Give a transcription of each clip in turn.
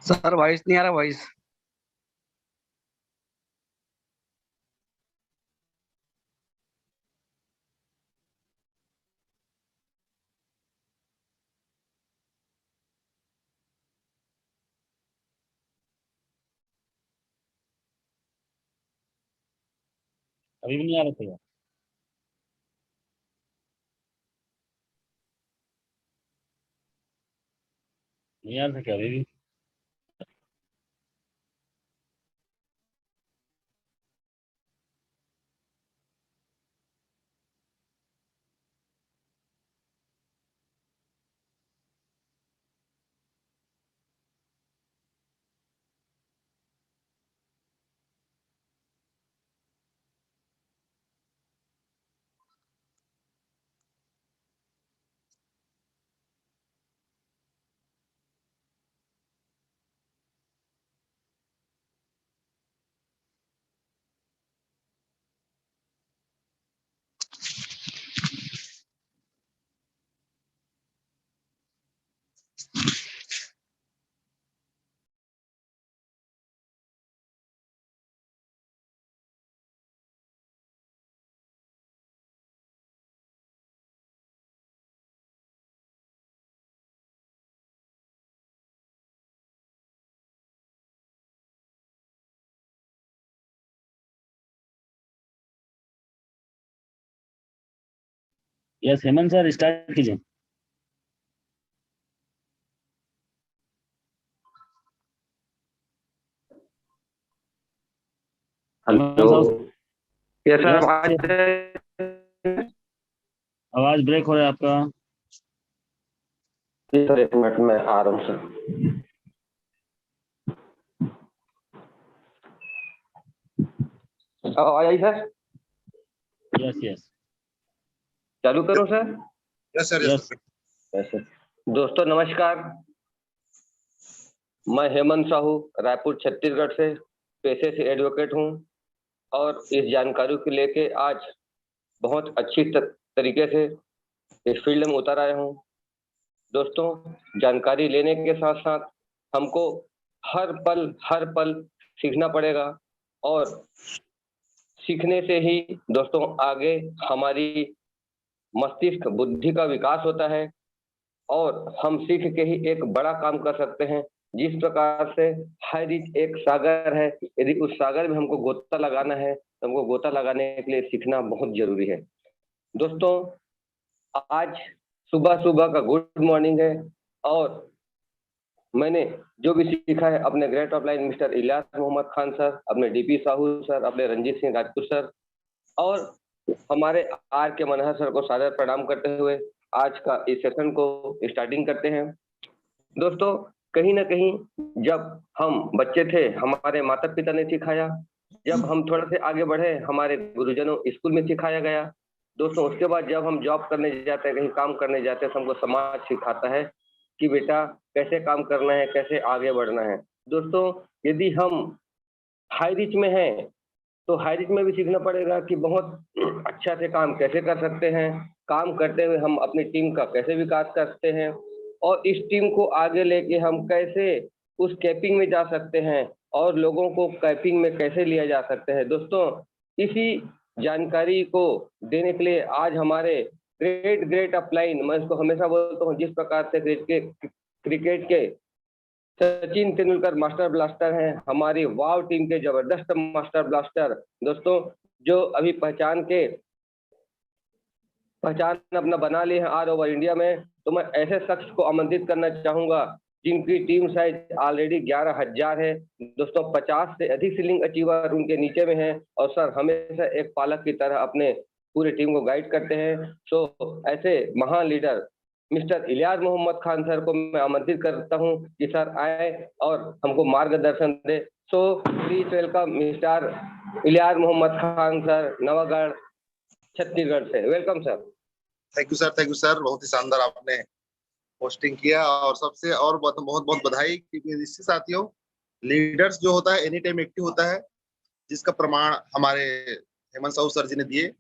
Sir voice नहीं आ रहा voice. अभी भी नहीं आ रहा था यार। नहीं आ रहा था क्या अभी भी? यस हेमंत सर स्टार्ट कीजिए। हेलो। यस सर, आवाज ब्रेक हो रहा है आपका। सर एक मिनट में आ रहा हूँ सर। आवाज आई सर? यस यस चालू करूँ sir? Yes sir, yes yes sir. दोस्तों नमस्कार, मैं हेमंत साहू रायपुर छत्तीसगढ़ से पेशे से एडवोकेट हूँ और इस जानकारी को लेके आज बहुत अच्छी तरीके से इस फील्ड में उतर आया हूँ। दोस्तों जानकारी लेने के साथ साथ हमको हर पल सीखना पड़ेगा और सीखने से ही दोस्तों आगे हमारी मस्तिष्क बुद्धि का विकास होता है और हम सीख के ही एक बड़ा काम कर सकते हैं। जिस प्रकार से हर रिच एक सागर है, यदि उस सागर में हमको गोता लगाना है तो हमको गोता लगाने के लिए सीखना बहुत जरूरी है। दोस्तों आज सुबह सुबह का गुड मॉर्निंग है और मैंने जो भी सीखा है अपने great offline mister Ilyas Mohammad Khan sir, अपने डीपी साहू सर, अपने रंजीत सिंह राजपूत सर और हमारे आर के मनहर सर को सादर प्रणाम करते हुए आज का इस सेशन को स्टार्टिंग करते हैं। दोस्तों कहीं ना कहीं जब हम बच्चे थे हमारे माता पिता ने सिखाया, जब हम थोड़े से आगे बढ़े हमारे गुरुजनों स्कूल में सिखाया गया। दोस्तों उसके बाद जब हम जॉब करने जाते हैं, कहीं काम करने जाते हैं तो हमको समाज सिखाता है कि बेटा कैसे काम करना है, कैसे आगे बढ़ना है। दोस्तों यदि हम हाई रिच में हैं तो हाई रिच में भी सीखना पड़ेगा कि बहुत अच्छा से काम कैसे कर सकते हैं, काम करते हुए हम अपनी टीम का कैसे विकास करते हैं और इस टीम को आगे लेके हम कैसे उस कैपिंग में जा सकते हैं और लोगों को कैपिंग में कैसे लिया जा सकते हैं। दोस्तों इसी जानकारी को देने के लिए आज हमारे ग्रेट अपलाइन, मैं इसको हमेशा बोलता हूँ, जिस प्रकार से क्रिकेट के सचिन तेंदुलकर मास्टर ब्लास्टर हैं, हमारी वाव टीम के जबरदस्त मास्टर ब्लास्टर दोस्तों जो अभी पहचान अपना बना लिए हैं ऑल ओवर इंडिया में, तो मैं ऐसे शख्स को आमंत्रित करना चाहूंगा जिनकी टीम साइज ऑलरेडी 11,000 है। दोस्तों 50 से अधिक सीलिंग अचीवर उनके नीचे में है और सर हमेशा एक पालक की तरह अपने पूरी टीम को गाइड करते हैं। सो ऐसे महान leader mister Ilyas Mohammad Khan sir को मैं आमंत्रित करता हूं कि सर आए और हमको मार्गदर्शन दे। So please welcome mister Ilyas Mohammad Khan sir, Navagarh Chhattisgarh से। Welcome sir. Thank you sir, बहुत ही शानदार आपने पोस्टिंग किया और सबसे और बहुत बहुत बधाई, क्योंकि इससे साथियों लीडर्स जो होता है एनी टाइम एक्टिव होता है, जिसका प्रमाण हमारे हेमंत साहू सर जी ने दिए।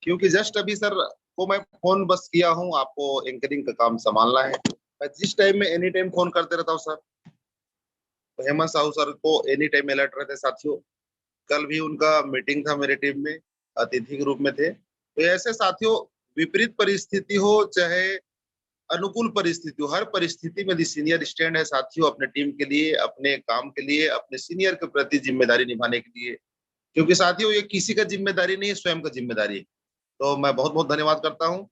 क्योंकि जस्ट अभी सर को मैं फोन बस किया हूँ, आपको एंकरिंग का काम संभालना है। मैं जिस टाइम में एनी टाइम फोन करते रहता हूँ सर, तो हेमंत साहू सर को एनी टाइम अलर्ट रहते साथियों। कल भी उनका मीटिंग था मेरे टीम में, अतिथि के रूप में थे। तो ऐसे साथियों, विपरीत परिस्थिति हो चाहे अनुकूल परिस्थिति हो, हर परिस्थिति में दी सीनियर स्टैंड है साथियों, अपने टीम के लिए, अपने काम के लिए, अपने सीनियर के प्रति जिम्मेदारी निभाने के लिए। क्योंकि साथियों ये किसी का जिम्मेदारी नहीं है, स्वयं का जिम्मेदारी है। तो मैं बहुत बहुत धन्यवाद करता हूँ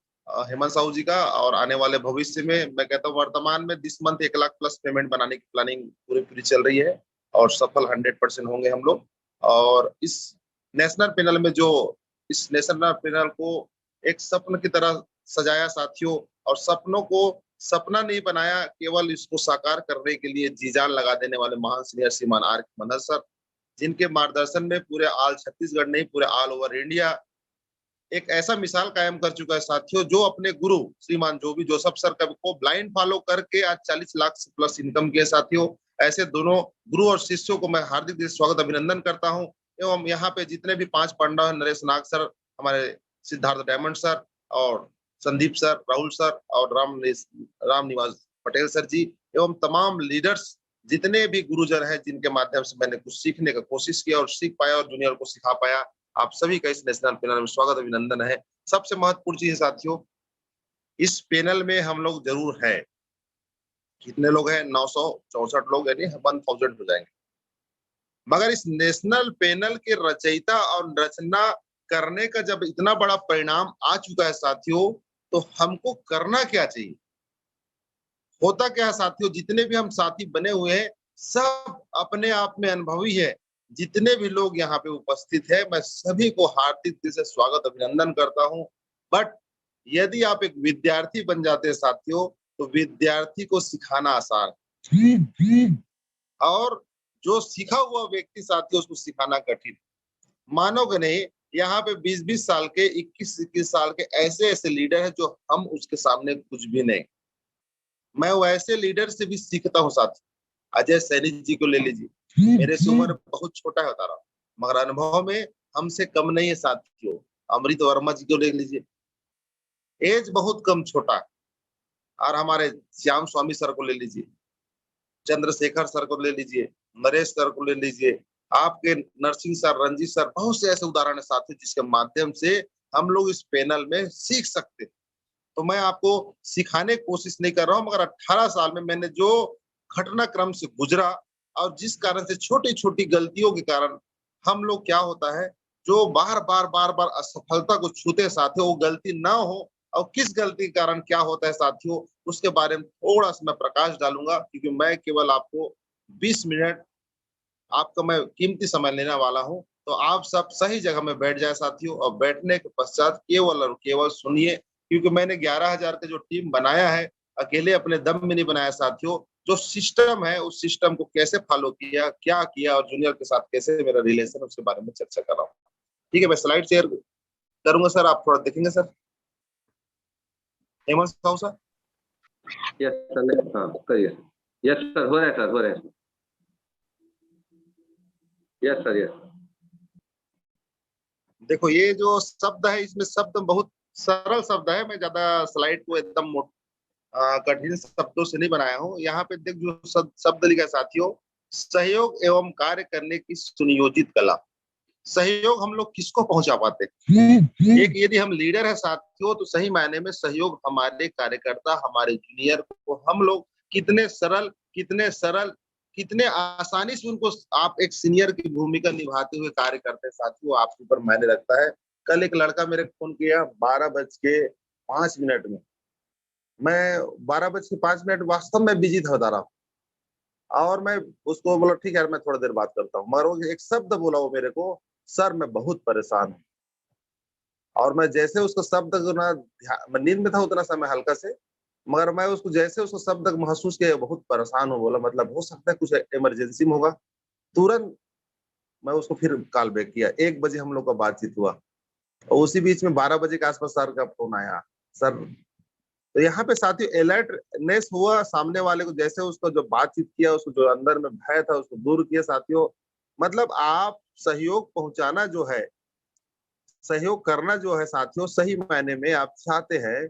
हेमंत साहू जी का। और आने वाले भविष्य में मैं कहता हूँ, वर्तमान में this month 1 lakh plus payment बनाने की प्लानिंग पूरी पूरी चल रही है और सफल 100% होंगे हम लोग। और इस नेशनल पैनल में जो इस नेशनल पैनल को एक स्वप्न की तरह सजाया साथियों, और सपनों को सपना नहीं बनाया, केवल इसको साकार करने के लिए जी जान लगा देने वाले महान सीनियर श्रीमान आर के मनहर सर, जिनके मार्गदर्शन में पूरे ऑल छत्तीसगढ़ नहीं, पूरे ऑल ओवर इंडिया एक ऐसा मिसाल कायम कर चुका है साथियों, जो अपने गुरु श्रीमान जो भी जोसेफ सर को ब्लाइंड फॉलो करके आज 40 लाख से प्लस इनकम किए साथियों। ऐसे दोनों गुरु और शिष्यों को मैं हार्दिक स्वागत अभिनंदन करता हूं। एवं यहाँ पे जितने भी 5 पांडव हैं, नरेश नाग सर, हमारे सिद्धार्थ डायमंड सर और संदीप सर, राहुल सर और राम निवास पटेल सर जी, एवं तमाम लीडर्स, जितने भी गुरुजन हैं जिनके माध्यम से मैंने कुछ सीखने का कोशिश किया और सीख पाया और जूनियर को सिखा पाया, आप सभी का इस नेशनल पैनल में स्वागत अभिनंदन है। सबसे महत्वपूर्ण चीज है साथियों, इस पैनल में हम लोग जरूर हैं। कितने लोग हैं? 964 लोग, यानी 1000 हो जाएंगे। मगर इस नेशनल पैनल के रचयिता और रचना करने का जब इतना बड़ा परिणाम आ चुका है साथियों, तो हमको करना क्या चाहिए? होता क्या है साथियों, जितने भी हम साथी बने हुए हैं सब अपने आप में अनुभवी है। जितने भी लोग यहाँ पे उपस्थित है, मैं सभी को हार्दिक दिल से स्वागत अभिनंदन करता हूँ। बट यदि आप एक विद्यार्थी बन जाते हैं साथियों, तो विद्यार्थी को सिखाना आसान है और जो सीखा हुआ व्यक्ति साथियों उसको सिखाना कठिन। मानोगे नहीं, यहाँ पे 20-20 साल के, 21-21 साल के ऐसे ऐसे लीडर हैं जो हम उसके सामने कुछ भी नहीं। मैं वैसे लीडर से भी सीखता हूँ साथी। अजय सैनी जी को ले लीजिए, मेरे से उम्र बहुत छोटा है बता रहा हूँ, मगर अनुभव में हमसे कम नहीं है साथियों। अमृत वर्मा जी को ले लीजिए, एज बहुत कम छोटा है। और हमारे श्याम स्वामी सर को ले लीजिए, चंद्रशेखर सर को ले लीजिए, नरेश सर को ले लीजिए, आपके नरसिंह सर, रंजीत सर, बहुत से ऐसे उदाहरण है साथियों जिसके माध्यम से हम लोग इस पैनल में सीख सकते हैं। तो मैं आपको सिखाने की कोशिश नहीं कर रहा हूँ, मगर 18 साल में मैंने जो घटनाक्रम से गुजरा और जिस कारण से छोटी छोटी गलतियों के कारण हम लोग क्या होता है, जो बार बार असफलता को छूते साथियों, वो गलती ना हो और किस गलती के कारण क्या होता है साथियों, उसके बारे में थोड़ा सा मैं प्रकाश डालूंगा। क्योंकि मैं केवल आपको 20 मिनट आपका मैं कीमती समय लेने वाला हूँ। तो आप सब सही जगह में बैठ जाए साथियों, और बैठने के पश्चात केवल और केवल सुनिए। क्योंकि मैंने 11,000 का जो टीम बनाया है, अकेले अपने दम में नहीं बनाया साथियों। जो सिस्टम है, उस सिस्टम को कैसे फॉलो किया, क्या किया और जूनियर के साथ कैसे मेरा रिलेशन, उसके बारे में चर्चा कर रहा हूँ। ठीक है, मैं स्लाइड शेयर करूंगा सर, आप थोड़ा देखेंगे sir. Hemant Sahu sir. Yes sir, हाँ करिए। यस सर, हो रहा है सर, हो रहा है। Yes sir, yes. देखो ये जो शब्द है, इसमें शब्द बहुत सरल शब्द है। मैं ज्यादा स्लाइड को एकदम कठिन शब्दों से नहीं बनाया हूँ। यहाँ पे देख जो शब्द लिखा है साथियों, सहयोग एवं कार्य करने की सुनियोजित कला। सहयोग हम लोग किसको पहुंचा पाते हैं? एक यदि हम लीडर है साथियों, तो सही मायने में सहयोग हमारे कार्यकर्ता, हमारे जूनियर को हम लोग कितने सरल, कितने आसानी से उनको आप एक सीनियर की भूमिका निभाते हुए कार्य करते हैं साथियों, आपके ऊपर मायने रखता है। कल एक लड़का मेरे को फोन किया 12:05 में। मैं 12:05 वास्तव में बिजी था बता रहा हूँ, और मैं उसको बोला ठीक है मैं थोड़ी देर बात करता हूँ। मगर वो एक शब्द बोला वो मेरे को, सर मैं बहुत परेशान हूँ। और मैं जैसे उसको शब्द मैं नींद में था उतना समय हल्का से, मगर मैं उसको जैसे उसको शब्द महसूस किया, बहुत परेशान हूँ बोला, मतलब हो सकता है कुछ इमरजेंसी में होगा। तुरंत मैं उसको फिर कॉल बैक किया। 1 बजे हम लोग का बातचीत हुआ, और उसी बीच में 12 बजे के आसपास सर का फोन आया। सर, तो यहाँ पे साथियों अलर्टनेस हुआ सामने वाले को, जैसे उसको जो बातचीत किया, उसको जो अंदर में भय था उसको दूर किया साथियों। मतलब आप सहयोग पहुंचाना जो है, सहयोग करना जो है साथियों, सही मायने में आप चाहते हैं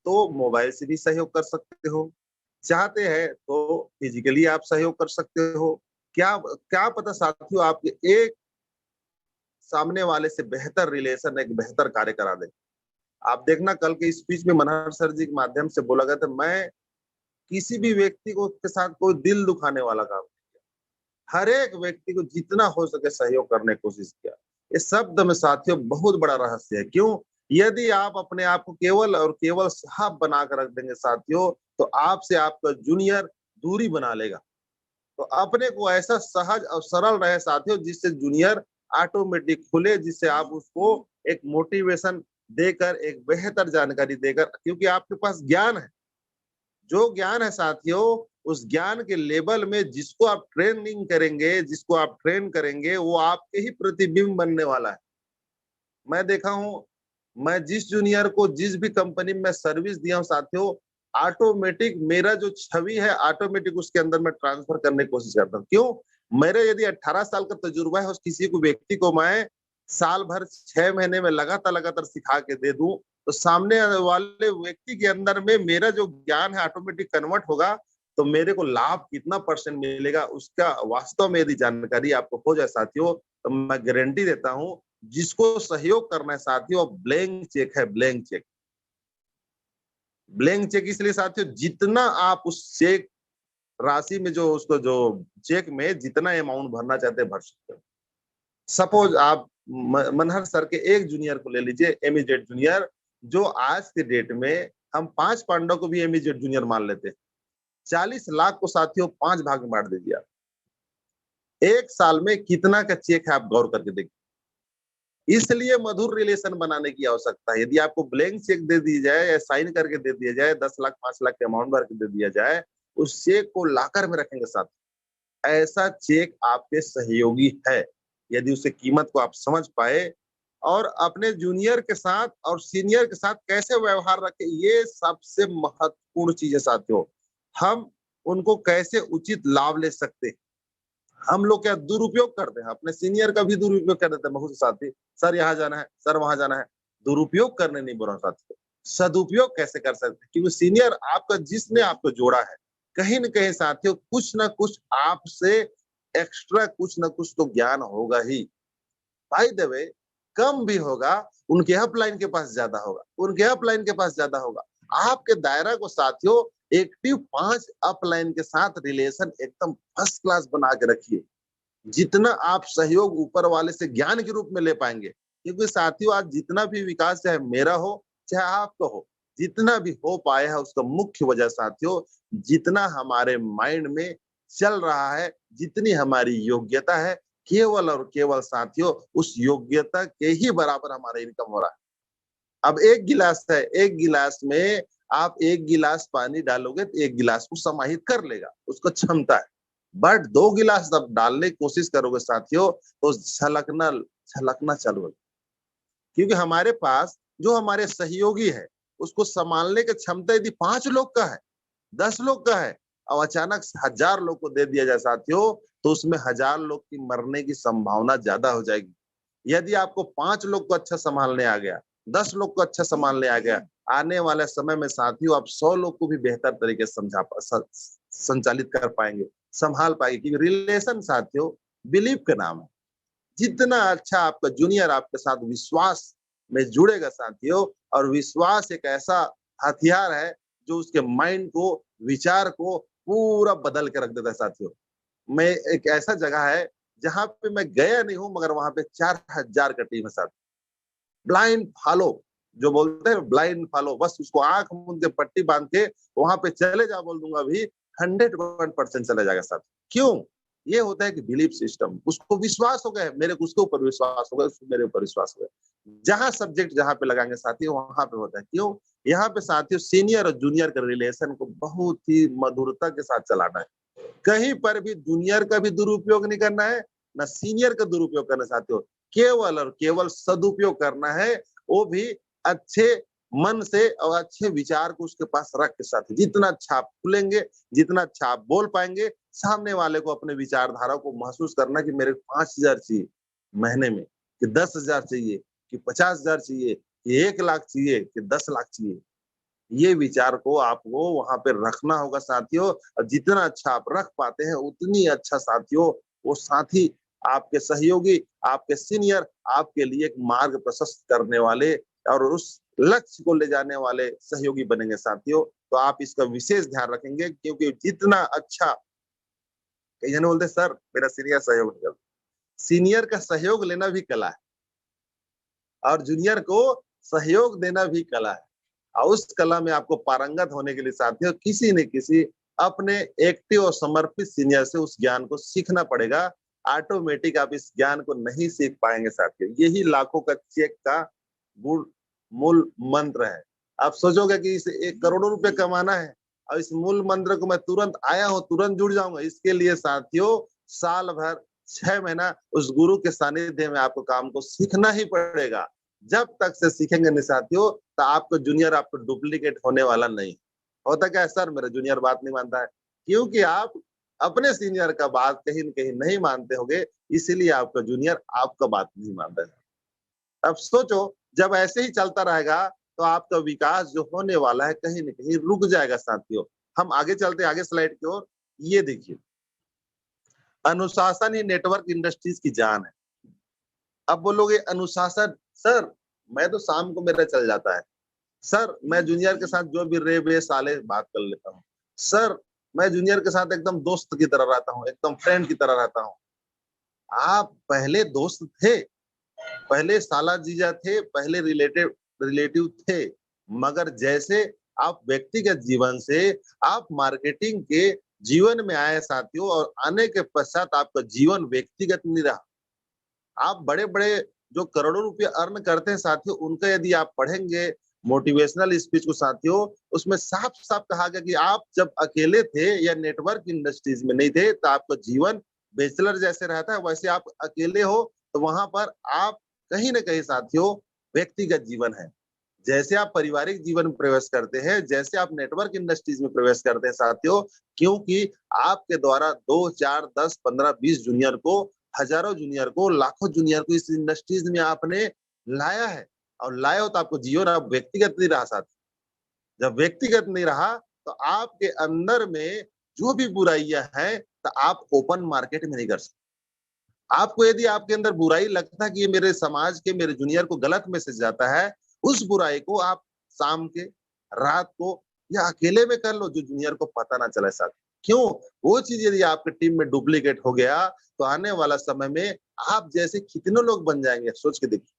तो मोबाइल से भी सहयोग कर सकते हो, चाहते हैं तो फिजिकली आप सहयोग कर सकते हो, क्या क्या पता साथियों आपके एक सामने वाले से बेहतर रिलेशन एक बेहतर कार्य करा दे। आप देखना कल के स्पीच में मनहर सर जी के माध्यम से बोला गया था, मैं किसी भी व्यक्ति को के साथ कोई दिल दुखाने वाला काम नहीं किया। हर एक व्यक्ति को जितना हो सके सहयोग करने की कोशिश किया। इस शब्द में साथियों बहुत बड़ा रहस्य है। क्यों? यदि आप अपने आप को केवल और केवल साहब बना कर रख देंगे साथियों, तो आपसे आपका जूनियर दूरी बना लेगा। तो अपने को ऐसा सहज और सरल रहे साथियों, जिससे जूनियर ऑटोमेटिक खुले, जिससे आप उसको एक मोटिवेशन देकर एक बेहतर जानकारी देकर, क्योंकि आपके पास ज्ञान है, जो ज्ञान है साथियों, उस ज्ञान के लेवल में जिसको आप ट्रेनिंग करेंगे, जिसको आप ट्रेन करेंगे, वो आपके ही प्रतिबिंब बनने वाला है। मैं देखा हूँ, मैं जिस जूनियर को जिस भी कंपनी में सर्विस दिया हूँ साथियों, ऑटोमेटिक मेरा जो छवि है ऑटोमेटिक उसके अंदर मैं ट्रांसफर करने की कोशिश करता हूँ। क्यों? मेरे यदि 18 साल का तजुर्बा है, उस किसी को व्यक्ति को मैं साल भर 6 महीने में लगातार सिखा के दे दूं, तो सामने वाले व्यक्ति के अंदर में मेरा जो ज्ञान है ऑटोमेटिक कन्वर्ट होगा। तो मेरे को लाभ कितना परसेंट मिलेगा उसका वास्तव में यदि जानकारी आपको हो जाए साथियों, तो मैं गारंटी देता हूँ, जिसको सहयोग करना है साथियों, ब्लैंक चेक है, ब्लैंक चेक। ब्लैंक चेक इसलिए साथियों, जितना आप उस चेक राशि में जो उसको जो चेक में जितना अमाउंट भरना चाहते हैं भर सकते हो। सपोज आप मनहर सर के एक जूनियर को ले लीजिए, एमिजेट जूनियर, जो आज के डेट में हम 5 पांडव को भी एमिजेट जूनियर मान लेते हैं। 40 लाख को साथियों 5 भाग में बांट दीजिए आप। 1 साल में कितना का चेक है आप गौर करके देखिए। इसलिए मधुर रिलेशन बनाने की आवश्यकता है। यदि आपको ब्लैंक चेक दे दी जाए या साइन करके दे दिया जाए, 10 लाख 5 लाख के अमाउंट भर के दे दिया जाए, उस चेक को लाकर में रखेंगे साथ। ऐसा चेक आपके सहयोगी है। यदि उसे कीमत को आप समझ पाए और अपने जूनियर के साथ और सीनियर के साथ कैसे व्यवहार रखें, ये सबसे महत्वपूर्ण चीज है साथियों। हम उनको कैसे उचित लाभ ले सकते हैं। हम लोग क्या दुरुपयोग करते हैं, अपने सीनियर का भी दुरुपयोग कर देते हैं बहुत से साथी। सर यहाँ जाना है, सर वहां जाना है। दुरुपयोग करने नहीं बोल रहा साथियों, सदुपयोग कैसे कर सकते हैं, क्योंकि सीनियर आपका जिसने आपको जोड़ा है, कहीं न कहीं साथियों कुछ ना कुछ आपसे एक्स्ट्रा कुछ ना कुछ तो ज्ञान होगा ही। बाय द वे, कम भी होगा, उनके अपलाइन के पास ज्यादा होगा, उनके अपलाइन के पास ज्यादा होगा। आपके दायरा को साथियों एक्टिव 5 अपलाइन के साथ रिलेशन एकदम फर्स्ट क्लास बना के रखिए। जितना आप सहयोग ऊपर वाले से ज्ञान के रूप में ले पाएंगे, क्योंकि साथियों आज जितना भी विकास चाहे मेरा हो चाहे आपका हो, जितना भी हो पाया है उसका मुख्य वजह साथियों, जितना हमारे माइंड में चल रहा है, जितनी हमारी योग्यता है, केवल और केवल साथियों उस योग्यता के ही बराबर हमारा इनकम हो रहा है। अब एक गिलास है, एक गिलास में आप 1 गिलास पानी डालोगे तो 1 गिलास को समाहित कर लेगा, उसको क्षमता है। बट 2 गिलास जब डालने की कोशिश करोगे साथियों, तो छलकना छलकना चालू हो, क्योंकि हमारे पास जो हमारे सहयोगी है, उसको संभालने की क्षमता यदि 5 लोग का है, 10 लोग का है और अचानक 1000 लोग को दे दिया जाए साथियों, तो उसमें 1000 लोग की मरने की संभावना ज्यादा हो जाएगी। यदि आपको 5 लोग को अच्छा संभालने आ गया, 10 लोग को अच्छा संभालने आ गया, आने वाले समय में साथियों आप 100 लोग को भी बेहतर तरीके से संचालित कर पाएंगे, संभाल पाएंगे, क्योंकि रिलेशन साथियों बिलीव का नाम है। जितना अच्छा आपका जूनियर आपके साथ विश्वास में जुड़ेगा साथियों, और विश्वास एक ऐसा हथियार है जो उसके माइंड को, विचार को पूरा बदल के रख देता है साथियों। मैं एक ऐसा जगह है जहाँ पे मैं गया नहीं हूँ, मगर वहां पे 4000 का टीम है साथ। ब्लाइंड फॉलो जो बोलते हैं, ब्लाइंड फॉलो, बस उसको आंख मूंद के पट्टी बांध के वहां पे चले जा बोल दूंगा भी 100% चले जाएगा साथ। क्यों? ये होता है कि बिलीफ सिस्टम, उसको विश्वास हो गया, मेरे को उसके ऊपर विश्वास हो गया, उसको मेरे ऊपर विश्वास हो गया। जहां सब्जेक्ट जहां पे लगाएंगे साथियों वहां पे होता है। क्यों? यहाँ पे साथियों सीनियर और जूनियर के रिलेशन को बहुत ही मधुरता के साथ चलाना है। कहीं पर भी जूनियर का भी दुरुपयोग नहीं करना है, ना सीनियर का दुरुपयोग करना साथियों, केवल और केवल सदुपयोग करना है, वो भी अच्छे मन से और अच्छे विचार को उसके पास रख के साथ। जितना अच्छा आप खुलेंगे, जितना अच्छा आप बोल पाएंगे, सामने वाले को अपने विचारधारा को महसूस करना कि मेरे 5000 चाहिए महीने में, कि 10,000 चाहिए, कि 50,000 चाहिए, कि 1 लाख चाहिए, कि 10 लाख चाहिए। ये विचार को आपको वहां पे रखना होगा साथियों। और जितना अच्छा आप रख पाते हैं उतनी अच्छा साथियों वो साथी, आपके सहयोगी, आपके सीनियर आपके लिए एक मार्ग प्रशस्त करने वाले और उस लक्ष्य को ले जाने वाले सहयोगी बनेंगे साथियों। तो आप इसका विशेष ध्यान रखेंगे, क्योंकि जितना अच्छा, कई जने बोलते सर मेरा सीनियर सहयोग नहीं करता। सीनियर का सहयोग लेना भी कला है और जूनियर को सहयोग देना भी कला है। और उस कला में आपको पारंगत होने के लिए साथियों किसी न किसी अपने एक्टिव और समर्पित सीनियर से उस ज्ञान को सीखना पड़ेगा। ऑटोमेटिक आप इस ज्ञान को नहीं सीख पाएंगे साथियों। यही लाखों का चेक का मूल मंत्र है। आप सोचोगे कि इसे 1 करोड़ रुपए कमाना है और इस मूल मंत्र को मैं तुरंत आया हूं तुरंत जुड़ जाऊंगा, इसके लिए साथियों साल भर 6 महीना उस गुरु के सानिध्य में आपको काम को सीखना ही पड़ेगा। जब तक से सीखेंगे नहीं साथियों तो आपको जूनियर आपको डुप्लीकेट होने वाला नहीं। होता क्या है सर मेरा जूनियर बात नहीं मानता है, क्योंकि आप अपने सीनियर का बात कहीं न कहीं नहीं मानते होंगे, इसीलिए आपका जूनियर आपका बात नहीं मानता है। अब सोचो जब ऐसे ही चलता रहेगा तो आपका विकास जो होने वाला है कहीं न कहीं रुक जाएगा साथियों। हम आगे चलते आगे स्लाइड की ओर। ये देखिए, अनुशासन ही नेटवर्क इंडस्ट्रीज की जान है। अब बोलोगे अनुशासन, सर मैं तो शाम को मेरा चल जाता है। सर मैं जूनियर के साथ जो भी रे बे साले बात कर लेता हूँ। सर मैं जूनियर के साथ एकदम दोस्त की तरह रहता हूँ, एकदम फ्रेंड की तरह रहता हूँ। आप पहले दोस्त थे, पहले साला जीजा थे, पहले रिलेटिव थे, मगर जैसे आप व्यक्तिगत जीवन से आप मार्केटिंग के जीवन में आए साथियों, और आने के पश्चात आपका जीवन व्यक्तिगत नहीं रहा। आप बड़े-बड़े जो करोड़ों रुपए अर्न करते हैं साथियों, उनका यदि आप पढ़ेंगे मोटिवेशनल स्पीच को साथियों, उसमें साफ-साफ कहा गया कि आप जब अकेले थे या नेटवर्क इंडस्ट्रीज में नहीं थे, तो आपका जीवन बैचलर जैसे रहता है, वैसे आप अकेले हो तो वहां पर आप कहीं न कहीं साथियों व्यक्तिगत जीवन है। जैसे आप पारिवारिक जीवन में प्रवेश करते हैं, जैसे आप नेटवर्क इंडस्ट्रीज में प्रवेश करते हैं साथियों, क्योंकि आपके द्वारा 2, 4, 10, 15, 20 जूनियर को, हजारों जूनियर को, लाखों जूनियर को इस इंडस्ट्रीज में आपने लाया है। और लाए हो तो आपको जीवन अब व्यक्तिगत नहीं रहा साथी। जब व्यक्तिगत नहीं रहा तो आपके अंदर में जो भी बुराइयां हैं तो आप ओपन मार्केट में नहीं कर सकते। आपको यदि आपके अंदर बुराई लगता है कि ये मेरे समाज के मेरे जूनियर को गलत मैसेज जाता है, उस बुराई को आप शाम के, रात को या अकेले में कर लो जो जूनियर को पता ना चले साथ। क्यों? वो चीज यदि आपके टीम में डुप्लीकेट हो गया तो आने वाला समय में आप जैसे कितने लोग बन जाएंगे, सोच के देखिए।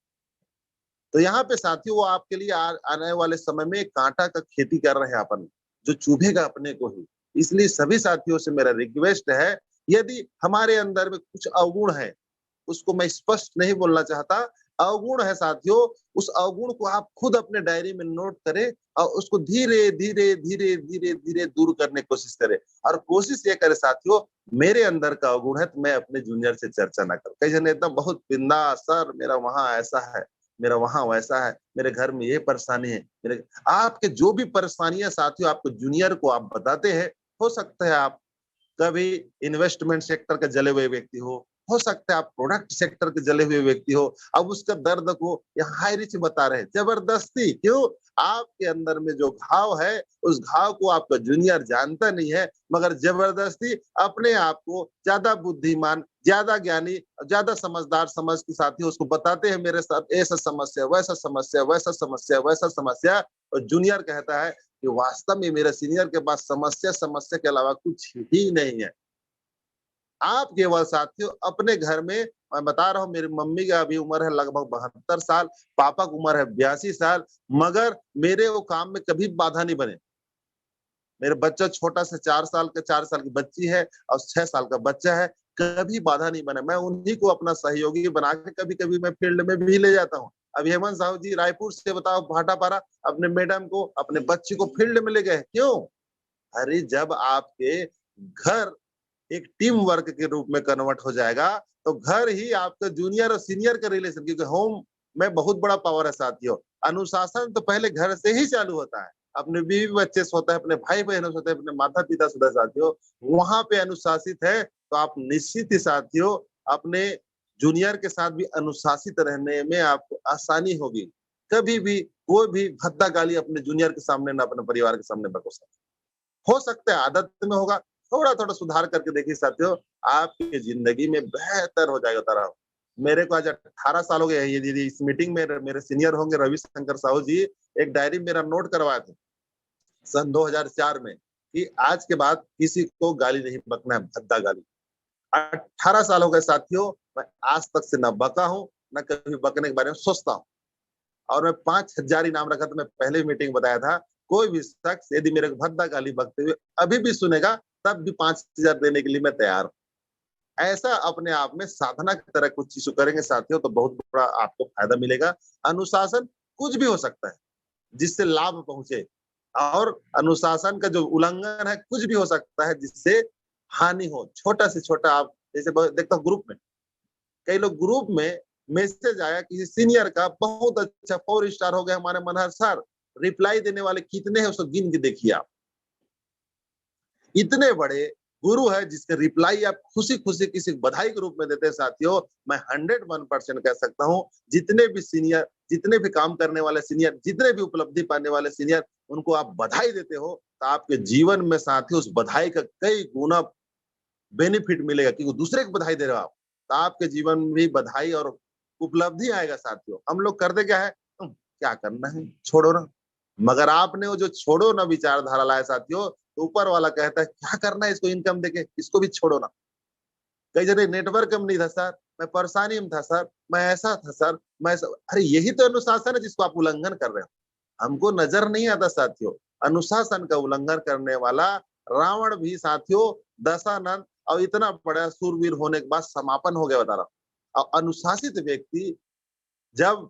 तो यहाँ पे साथियों वो आपके लिए आने वाले समय में कांटा का खेती कर रहे हैं अपन, जो चुभेगा अपने को ही। इसलिए सभी साथियों से मेरा रिक्वेस्ट है, यदि हमारे अंदर में कुछ अवगुण है, उसको मैं स्पष्ट नहीं बोलना चाहता, अवगुण है साथियों, उस अवगुण को आप खुद अपने डायरी में नोट करें और उसको धीरे धीरे धीरे धीरे धीरे दूर करने की कोशिश करें। और कोशिश ये करे साथियों, मेरे अंदर का अवगुण है तो मैं अपने जूनियर से चर्चा ना करूं। कई जन एकदम बहुत बिंदास, सर मेरा वहां ऐसा है, मेरा वहां वैसा है, मेरे घर में ये परेशानी है, मेरे आपके जो भी परेशानियां साथियों आपको जूनियर को आप बताते हैं, हो सकता है आप कभी इन्वेस्टमेंट सेक्टर के जले हुए व्यक्ति हो सकता है आप प्रोडक्ट सेक्टर के जले हुए व्यक्ति हो, अब उसका दर्द को यहाँ हाई रिच बता रहे हैं जबरदस्ती। क्यों? आपके अंदर में जो घाव है उस घाव को आपका जूनियर जानता नहीं है, मगर जबरदस्ती अपने आप को ज्यादा बुद्धिमान, ज्यादा ज्ञानी, ज्यादा समझदार समझ के साथ ही उसको बताते हैं मेरे साथ ऐसा समस्या, वैसा समस्या, वैसा समस्या, वैसा समस्या। और जूनियर कहता है कि वास्तव में मेरे सीनियर के पास समस्या के अलावा कुछ ही नहीं है। आप केवल साथियों अपने घर में, मैं बता रहा हूँ मेरी मम्मी का अभी उम्र है लगभग 72 साल, पापा की उम्र है 82 साल, मगर मेरे वो काम में कभी बाधा नहीं बने। मेरे बच्चा छोटा सा 4 साल की बच्ची है और 6 साल का बच्चा है, कभी बाधा नहीं बना। मैं उन्हीं को अपना सहयोगी बना के कभी-कभी मैं फील्ड में भी ले जाता हूँ। अभी हेमंत साहू जी रायपुर से बताओ भाटापारा अपने मैडम को, अपने बच्चे को फील्ड में ले गए। क्यों? अरे जब आपके घर एक टीम वर्क के रूप में कन्वर्ट हो जाएगा तो घर ही आपका जूनियर और सीनियर का रिलेशन, क्योंकि होम में बहुत बड़ा पावर है साथियों। अनुशासन तो पहले घर से ही चालू होता है, अपने बीवी बच्चे से होता है, अपने भाई बहनों से होता है, अपने माता पिता से होता है साथियों। वहां पे अनुशासित है तो आप निश्चित ही साथियों अपने जूनियर के साथ भी अनुशासित रहने में आपको आसानी होगी। कभी भी कोई भी भद्दा गाली अपने जूनियर के सामने ना अपने परिवार के सामने बको सकता। हो सकता है आदत में होगा, थोड़ा थोड़ा सुधार करके देखिए साथियों, आपकी जिंदगी में बेहतर हो जाएगा तरह। मेरे को आज 18 साल हो गए हैं, ये दीदी इस मीटिंग में मेरे सीनियर होंगे रविशंकर साहू जी, एक डायरी मेरा नोट करवाए थे सन 2004 में कि आज के बाद किसी को गाली नहीं बकना है, भद्दा गाली। 18 साल हो गए साथियों, मैं आज तक से न बका हूं, न कभी बकने के बारे में सोचता हूं। और मैं 5000 इनाम रखा था, मैं पहले मीटिंग बताया था, कोई भी शख्स यदि मेरे को भद्दा गाली बकते हुए अभी भी सुनेगा, तब भी 5000 देने के लिए मैं तैयार हूं। ऐसा अपने आप में साधना की तरह कुछ चीज करेंगे साथियों, तो बहुत बड़ा आपको फायदा मिलेगा। अनुशासन कुछ भी हो सकता है जिससे लाभ पहुंचे, और अनुशासन का जो उल्लंघन है कुछ भी हो सकता है जिससे हानि हो। छोटा से छोटा, आप जैसे देखता हूँ ग्रुप में, कई लोग ग्रुप में मैसेज आया किसी सीनियर का, बहुत अच्छा 4 स्टार हो गया हमारे मनहर सर, रिप्लाई देने वाले कितने हैं उसको गिन के देखिए आप। इतने बड़े गुरु है जिसके रिप्लाई आप खुशी खुशी किसी बधाई के रूप में देते हैं साथियों। मैं 101% कह सकता हूं, जितने भी सीनियर, जितने भी काम करने वाले सीनियर, जितने भी उपलब्धि पाने वाले सीनियर, उनको आप बधाई देते हो तो आपके जीवन में साथियों उस बधाई का कई गुना बेनिफिट मिलेगा, क्योंकि दूसरे को बधाई दे रहे हो आप, तो आपके जीवन में भी बधाई और उपलब्धि आएगा साथियों। हम लोग करते क्या है, क्या करना है छोड़ो ना, मगर आपने वो जो छोड़ो ना विचारधारा लाया साथियों, तो ऊपर वाला कहता है क्या करना है इसको इनकम देके, इसको भी छोड़ो ना। कई जगह नेटवर्क कम नहीं था सर, मैं परेशानी में था सर, मैं ऐसा था सर, मैं ऐसा, अरे यही तो अनुशासन है जिसको आप उल्लंघन कर रहे हो। हमको नजर नहीं आता साथियों, अनुशासन का उल्लंघन करने वाला रावण भी साथियों, दशानन और इतना बड़ा सूरवीर होने के बाद समापन हो गया, बता रहा हूं। और अनुशासित व्यक्ति जब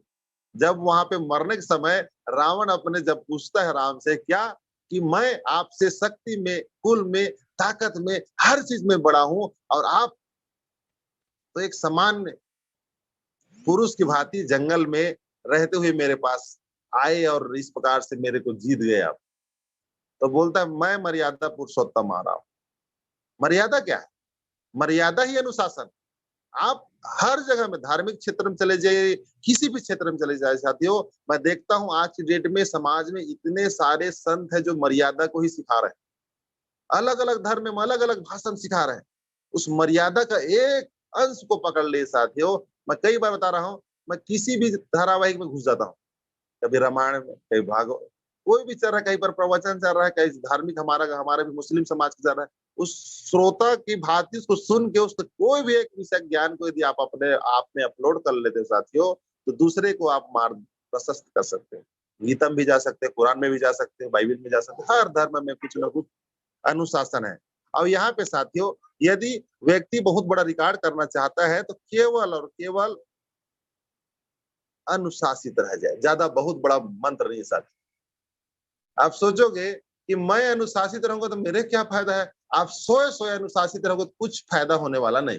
जब वहां पे मरने के समय रावण अपने जब पूछता है राम से क्या, कि मैं आपसे शक्ति में, कुल में, ताकत में, हर चीज में बड़ा हूं, और आप तो एक सामान्य पुरुष की भांति जंगल में रहते हुए मेरे पास आए और इस प्रकार से मेरे को जीत गए आप। तो बोलता है मैं मर्यादा पुरुषोत्तम आ रहा हूं। मर्यादा क्या है? मर्यादा ही अनुशासन। आप हर जगह में, धार्मिक क्षेत्र में चले जाइए, किसी भी क्षेत्र में चले जाए साथियों, मैं देखता हूं आज की डेट में समाज में इतने सारे संत हैं जो मर्यादा को ही सिखा रहे हैं। अलग अलग धर्म में अलग अलग भाषण सिखा रहे हैं। उस मर्यादा का एक अंश को पकड़ ले साथियों। मैं कई बार बता रहा हूं, मैं किसी भी धारावाहिक में घुस जाता हूँ, कभी रामायण में, कभी भागवत, कोई भी चल रहा है, कहीं पर प्रवचन चल रहा है, कहीं धार्मिक, हमारा भी मुस्लिम समाज का चल रहा है, उस श्रोता की भांति उसको सुन के उसको कोई भी एक विषय ज्ञान को यदि आप अपने आप में अपलोड कर लेते हैं साथियों, तो दूसरे को आप मार्ग प्रशस्त कर सकते हैं। गीता में भी जा सकते हैं, कुरान में भी जा सकते हैं, बाइबल में जा सकते हैं, हर धर्म में कुछ ना कुछ अनुशासन है। और यहाँ पे साथियों, यदि व्यक्ति बहुत बड़ा रिकॉर्ड करना चाहता है तो केवल और केवल अनुशासित रह जाए, ज्यादा बहुत बड़ा मंत्र नहीं साथी। आप सोचोगे कि मैं अनुशासित रहूंगा तो मेरे क्या फायदा है, आप सोए अनुशासित रहोगे तो कुछ फायदा होने वाला नहीं।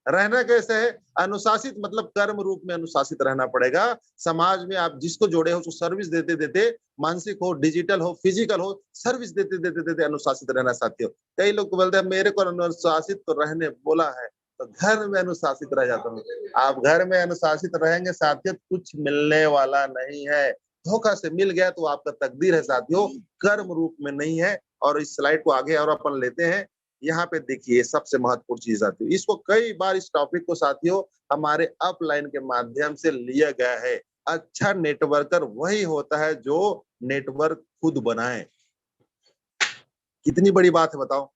रहना कैसे है? अनुशासित मतलब कर्म रूप में अनुशासित रहना पड़ेगा। समाज में आप जिसको जोड़े हो उसको सर्विस देते देते, मानसिक हो, डिजिटल हो, फिजिकल हो, सर्विस देते देते देते अनुशासित रहना साथियों। कई लोग को बोलते हैं मेरे को अनुशासित तो रहने बोला है, तो घर में अनुशासित रह जाता हूँ। आप घर में अनुशासित रहेंगे साथियों, कुछ मिलने वाला नहीं है। धोखा से मिल गया तो आपका तकदीर है साथियों, कर्म रूप में नहीं है। और इस स्लाइड को आगे और अपन लेते हैं। यहाँ पे देखिए सबसे महत्वपूर्ण चीज आती है, इसको कई बार इस टॉपिक को साथियों हमारे अपलाइन के माध्यम से लिया गया है। अच्छा नेटवर्कर वही होता है जो नेटवर्क खुद बनाए। कितनी बड़ी बात है बताओ।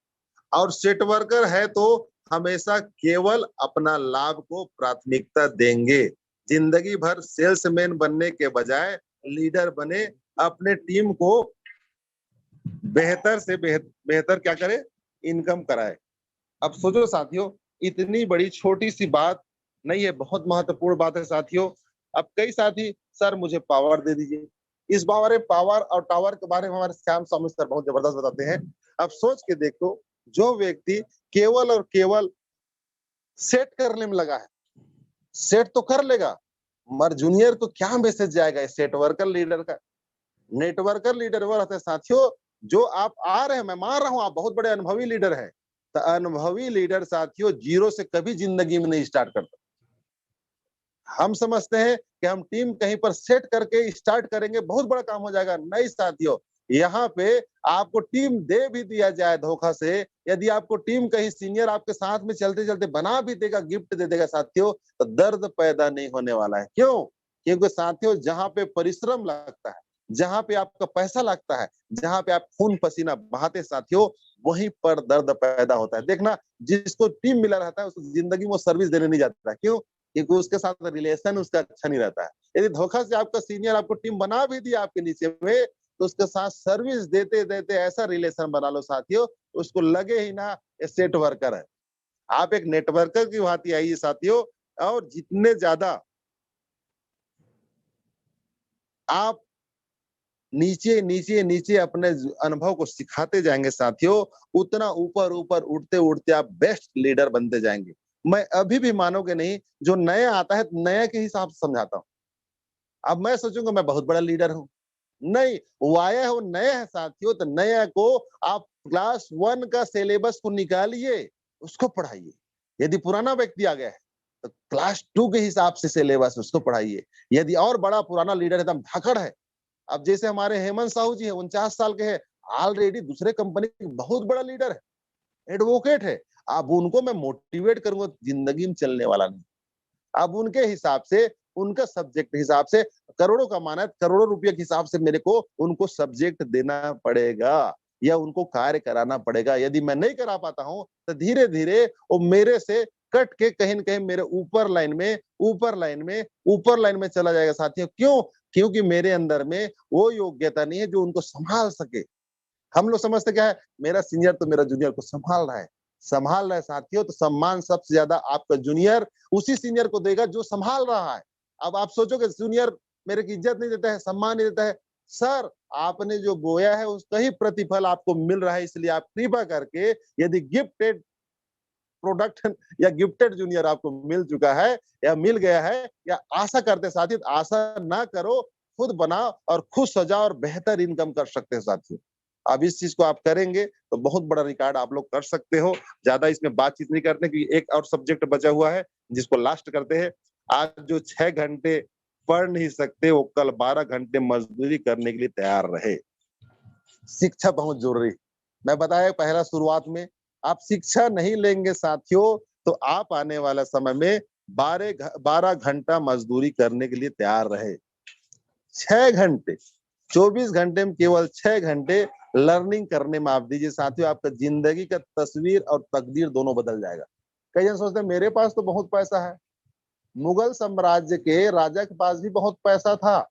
और सेट वर्कर है तो हमेशा केवल अपना लाभ को प्राथमिकता देंगे। जिंदगी भर सेल्समैन बनने के बजाय लीडर बने, अपने टीम को बेहतर से बेहतर क्या करे, इनकम कराए। अब सोचो साथियों, इतनी बड़ी छोटी सी बात नहीं है, बहुत महत्वपूर्ण बात है साथियों। अब कई साथी सर मुझे पावर दे दीजिए, इस बारे पावर और टावर के बारे में हमारे श्याम स्वामी सर बहुत जबरदस्त बताते हैं। अब सोच के देखो, जो व्यक्ति केवल और केवल सेट करने में लगा है, सेट तो कर लेगा, मगर जूनियर को क्या मैसेज जाएगा सेट वर्कर लीडर का? नेटवर्कर लीडर वो रहते हैं साथियों, जो आप आ रहे हैं, मैं मान रहा हूं आप बहुत बड़े अनुभवी लीडर हैं, तो अनुभवी लीडर साथियों जीरो से कभी जिंदगी में नहीं स्टार्ट करता। हम समझते हैं कि हम टीम कहीं पर सेट करके स्टार्ट करेंगे, बहुत बड़ा काम हो जाएगा। नहीं साथियों, यहाँ पे आपको टीम दे भी दिया जाए धोखा से, यदि आपको टीम कहीं सीनियर आपके साथ में चलते चलते बना भी देगा, गिफ्ट दे देगा साथियों, तो दर्द पैदा नहीं होने वाला है। क्यों? क्योंकि साथियों जहां पे परिश्रम लगता है, जहां पे आपका पैसा लगता है, जहां पे आप खून पसीना बहाते साथियों, वहीं पर दर्द पैदा होता है। देखना, जिसको टीम मिला रहता है उसको जिंदगी में सर्विस देने नहीं जाता है। क्यों? क्योंकि उसके साथ रिलेशन उसका अच्छा नहीं रहता है। यदि धोखा से आपका सीनियर आपको टीम बना भी दिया आपके नीचे में, तो उसके साथ सर्विस देते देते ऐसा रिलेशन बना लो साथियों, उसको लगे ही ना ये सेट वर्कर है। आप एक नेटवर्कर की भांति आइए साथियों, और जितने ज्यादा आप नीचे नीचे नीचे अपने अनुभव को सिखाते जाएंगे साथियों, उतना ऊपर ऊपर उठते उठते आप बेस्ट लीडर बनते जाएंगे। मैं अभी भी मानोगे नहीं, जो नया आता है नया के हिसाब से समझाता हूँ। अब मैं सोचूंगा मैं बहुत बड़ा लीडर हूँ, नहीं, वो आया है वो नया है साथियों, तो नया को आप क्लास 1 का सिलेबस को निकालिए, उसको पढ़ाइए। यदि पुराना व्यक्ति आ गया है तो क्लास 2 के हिसाब से सिलेबस उसको पढ़ाइए। यदि और बड़ा पुराना लीडर एकदम धाकड़ है, अब जैसे हमारे हेमंत साहू जी है, 49 साल के हैं, ऑलरेडी दूसरे कंपनी के बहुत बड़ा लीडर है, एडवोकेट है। अब उनको मैं मोटिवेट करूंगा, जिंदगी में चलने वाला नहीं। अब उनके हिसाब से, उनका सब्जेक्ट हिसाब से, करोड़ों कमाना है, करोड़ों रुपए के हिसाब से मेरे को उनको सब्जेक्ट देना पड़ेगा या उनको कार्य कराना पड़ेगा। यदि मैं नहीं करा पाता हूँ तो धीरे धीरे वो मेरे से कट के कहीं न कहीं मेरे ऊपर लाइन में ऊपर लाइन में चला जाएगा साथियों। क्यों? क्योंकि मेरे अंदर में वो योग्यता नहीं है जो उनको संभाल सके। हम लोग समझते क्या है, मेरा सीनियर तो मेरा जूनियर को संभाल रहा है साथियों, तो सम्मान सबसे ज्यादा आपका जूनियर उसी सीनियर को देगा जो संभाल रहा है। अब आप सोचोगे जूनियर मेरे की इज्जत नहीं देता है, सम्मान नहीं देता है, सर आपने जो बोया है उसका ही प्रतिफल आपको मिल रहा है, इसलिए आप कृपा करके, यदि गिफ्टेड प्रोडक्ट या गिफ्टेड जूनियर आपको मिल चुका है या मिल गया है, या आशा करते साथी, आशा ना करो, खुद बनाओ और खुद सजाओ और बेहतर इनकम कर सकते हैं साथियों। अब इस चीज को आप करेंगे तो बहुत बड़ा रिकॉर्ड आप लोग कर सकते हो। ज्यादा इसमें बातचीत नहीं करते, क्योंकि एक और सब्जेक्ट बचा हुआ है जिसको लास्ट करते हैं। आज जो 6 घंटे पढ़ नहीं सकते, वो कल 12 घंटे मजदूरी करने के लिए तैयार रहे। शिक्षा बहुत जरूरी। मैं बताया पहला शुरुआत में, आप शिक्षा नहीं लेंगे साथियों, तो आप आने वाला समय में 12 घंटा मजदूरी करने के लिए तैयार रहे। 6 घंटे, 24 घंटे में केवल 6 घंटे लर्निंग करने में आप दीजिए साथियों, आपका जिंदगी का तस्वीर और तकदीर दोनों बदल जाएगा। कई जन सोचते हैं मेरे पास तो बहुत पैसा है, मुगल साम्राज्य के राजा के पास भी बहुत पैसा था,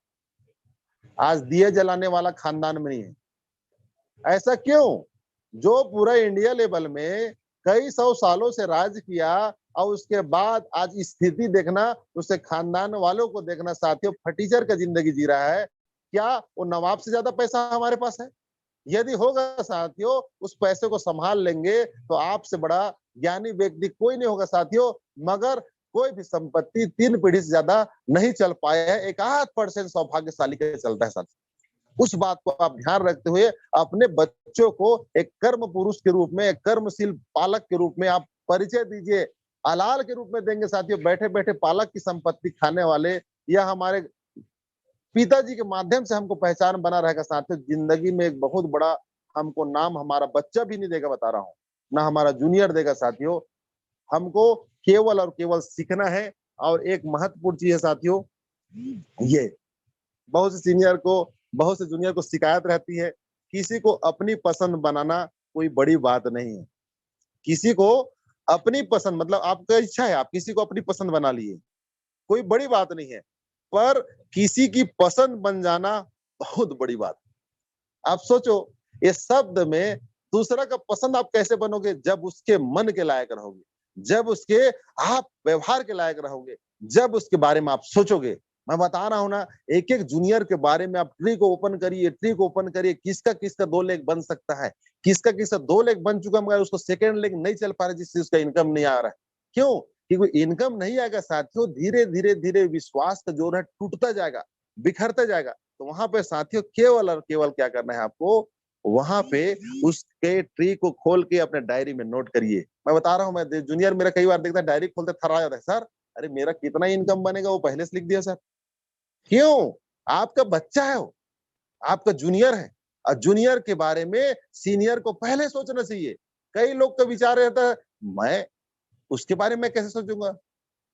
आज दिए जलाने वाला खानदान में नहीं है। ऐसा क्यों? जो पूरा इंडिया लेवल में कई सौ सालों से राज किया और उसके बाद आज स्थिति देखना, उसके खानदान वालों को देखना साथियों, फटीचर का जिंदगी जी रहा है। क्या वो नवाब से ज्यादा पैसा हमारे पास है? यदि होगा साथियों, उस पैसे को संभाल लेंगे तो आपसे बड़ा ज्ञानी व्यक्ति कोई नहीं होगा साथियों। मगर कोई भी संपत्ति 3 पीढ़ी से ज्यादा नहीं चल पाया है, 1% सौभाग्यशाली के चलता है साथियों। उस बात को आप ध्यान रखते हुए अपने बच्चों को एक कर्म पुरुष के रूप में, एक कर्मशील पालक के रूप में आप परिचय दीजिए। अलाल के रूप में देंगे साथियों, बैठे बैठे पालक की संपत्ति खाने वाले, या हमारे पिताजी के माध्यम से हमको पहचान बना रहेगा साथियों। जिंदगी में एक बहुत बड़ा हमको नाम हमारा बच्चा भी नहीं देगा, बता रहा हूँ, ना हमारा जूनियर देगा साथियों। हमको केवल और केवल सीखना है। और एक महत्वपूर्ण चीज है साथियों, ये बहुत से सीनियर को, बहुत से जूनियर को शिकायत रहती है, किसी को अपनी पसंद बनाना कोई बड़ी बात नहीं है। किसी को अपनी पसंद, मतलब आपका इच्छा है, आप किसी को अपनी पसंद बना लिए, कोई बड़ी बात नहीं है। पर किसी की पसंद बन जाना बहुत बड़ी बात। आप सोचो, ये शब्द में दूसरा का पसंद आप कैसे बनोगे? जब उसके मन के लायक रहोगे, जब उसके आप व्यवहार के लायक रहोगे, जब उसके बारे में आप सोचोगे। मैं बता रहा हूं ना, एक एक जूनियर के बारे में आप ट्री को ओपन करिए, किसका किसका 2 लेग बन सकता है, किसका किसका 2 लेग बन चुका मगर उसको सेकंड लेग नहीं चल पा रहा, जिससे उसका इनकम नहीं आ रहा है। क्यों? क्योंकि इनकम नहीं आएगा साथियों, धीरे धीरे धीरे विश्वास का जोर है टूटता जाएगा, बिखरता जाएगा। तो वहां पे साथियों केवल और केवल क्या करना है आपको, वहां पे उसके ट्री को खोल के अपने डायरी में नोट करिए। मैं बता रहा हूँ, मैं जूनियर मेरा कई बार देखता है डायरी खोलते थर्रा जाता है, सर अरे मेरा कितना इनकम बनेगा वो पहले से लिख दिया सर। क्यों? आपका बच्चा है वो, आपका जूनियर है, और जूनियर के बारे में सीनियर को पहले सोचना चाहिए। कई लोग का विचार रहता है मैं उसके बारे में कैसे सोचूंगा।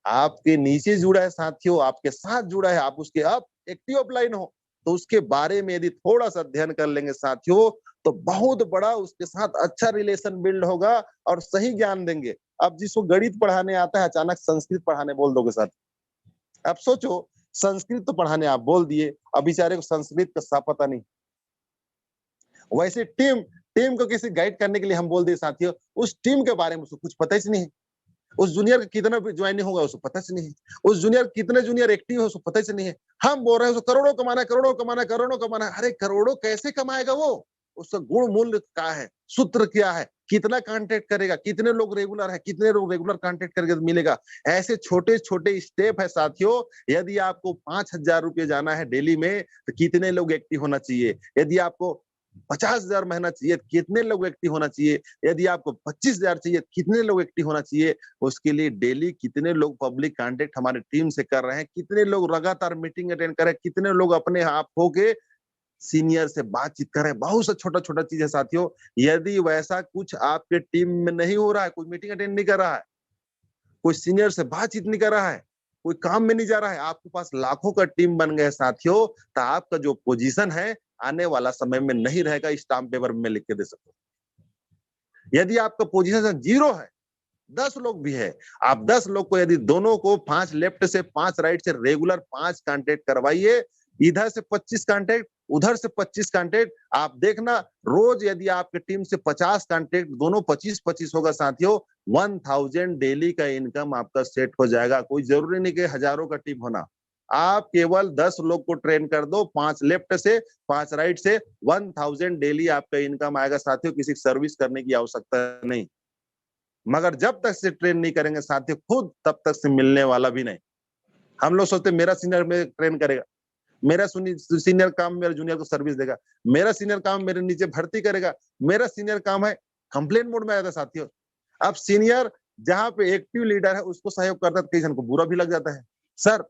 आपके नीचे जुड़ा है साथियों, आपके साथ जुड़ा है, आप उसके अब एक्टिव अपलाइन हो, तो उसके बारे में यदि थोड़ा सा अध्ययन कर लेंगे साथियों, तो बहुत बड़ा उसके साथ अच्छा रिलेशन बिल्ड होगा और सही ज्ञान देंगे। अब जिसको गणित पढ़ाने आता है अचानक संस्कृत पढ़ाने बोल दोगे साथ, अब सोचो संस्कृत तो पढ़ाने आप बोल दिए, अब बेचारे को संस्कृत का साफ पता नहीं। वैसे टीम टीम को किसी गाइड करने के लिए हम बोल दिए साथियों, उस टीम के बारे में उसको कुछ पता ही नहीं है। उस जूनियर का कितना ज्वाइनिंग होगा उसको पता ही नहीं है। उस जूनियर कितने जूनियर एक्टिव है उसको पता ही नहीं है। हम बोल रहे हैं उसको करोड़ों कमाना है, करोड़ों कमाना है, करोड़ों कमाना है। अरे करोड़ों कैसे कमाएगा वो? उसका गुण मूल्य क्या है, सूत्र क्या है, कितना कांटेक्ट करेगा, कितने लोग रेगुलर है, कितने लोग रेगुलर कांटेक्ट करके मिलेगा। ऐसे छोटे छोटे स्टेप है साथियों। यदि आपको 5,000 रुपये जाना है डेली में तो कितने लोग एक्टिव होना चाहिए। यदि आपको 50,000 महीना चाहिए कितने लोग एक्टिव होना चाहिए। यदि आपको 25,000 चाहिए कितने लोग एक्टिव होना चाहिए। उसके लिए डेली कितने लोग पब्लिक कांटेक्ट हमारे टीम से कर रहे हैं, कितने लोग लगातार मीटिंग अटेंड कर रहे हैं, कितने लोग अपने आप होके सीनियर से बातचीत कर रहे हैं। बहुत सा छोटा छोटा चीज है साथियों। यदि वैसा कुछ आपके टीम में नहीं हो रहा है, कोई मीटिंग अटेंड नहीं कर रहा है, कोई सीनियर से बातचीत नहीं कर रहा है, कोई काम में नहीं जा रहा है, आपके पास लाखों का टीम बन गए साथियों, तो आपका जो पोजीशन है आने वाला समय में नहीं रहेगा। स्टाम्प पेपर में लिख के दे सकते हो। यदि आपका पोजीशन 0 है, 10 लोग भी है, आप 10 लोग को यदि दोनों को 5 लेफ्ट से 5 राइट से रेगुलर 5 कांटेक्ट करवाइए, इधर से 25 कांटेक्ट, उधर से 25 कांटेक्ट, आप देखना रोज यदि आपके टीम से 50 कांटेक्ट दोनों 25-25 होगा साथियों, 1000 डेली का इनकम आपका सेट हो जाएगा। कोई जरूरी नहीं कि हजारों का टीम होना। आप केवल 10 लोग को ट्रेन कर दो, 5 लेफ्ट से 5 राइट से, 1000 डेली आपका इनकम आएगा साथियों। किसी सर्विस करने की आवश्यकता नहीं। मगर जब तक से ट्रेन नहीं करेंगे साथियों, खुद तब तक से मिलने वाला भी नहीं। हम लोग सोचते मेरा सीनियर में ट्रेन करेगा, मेरा सीनियर काम मेरे जूनियर को सर्विस देगा, मेरा सीनियर काम मेरे नीचे भर्ती करेगा, मेरा सीनियर काम है कंप्लेन मोड में आया था साथियों। अब सीनियर जहां पे एक्टिव लीडर है उसको सहयोग करता है, कई जन को बुरा भी लग जाता है। सर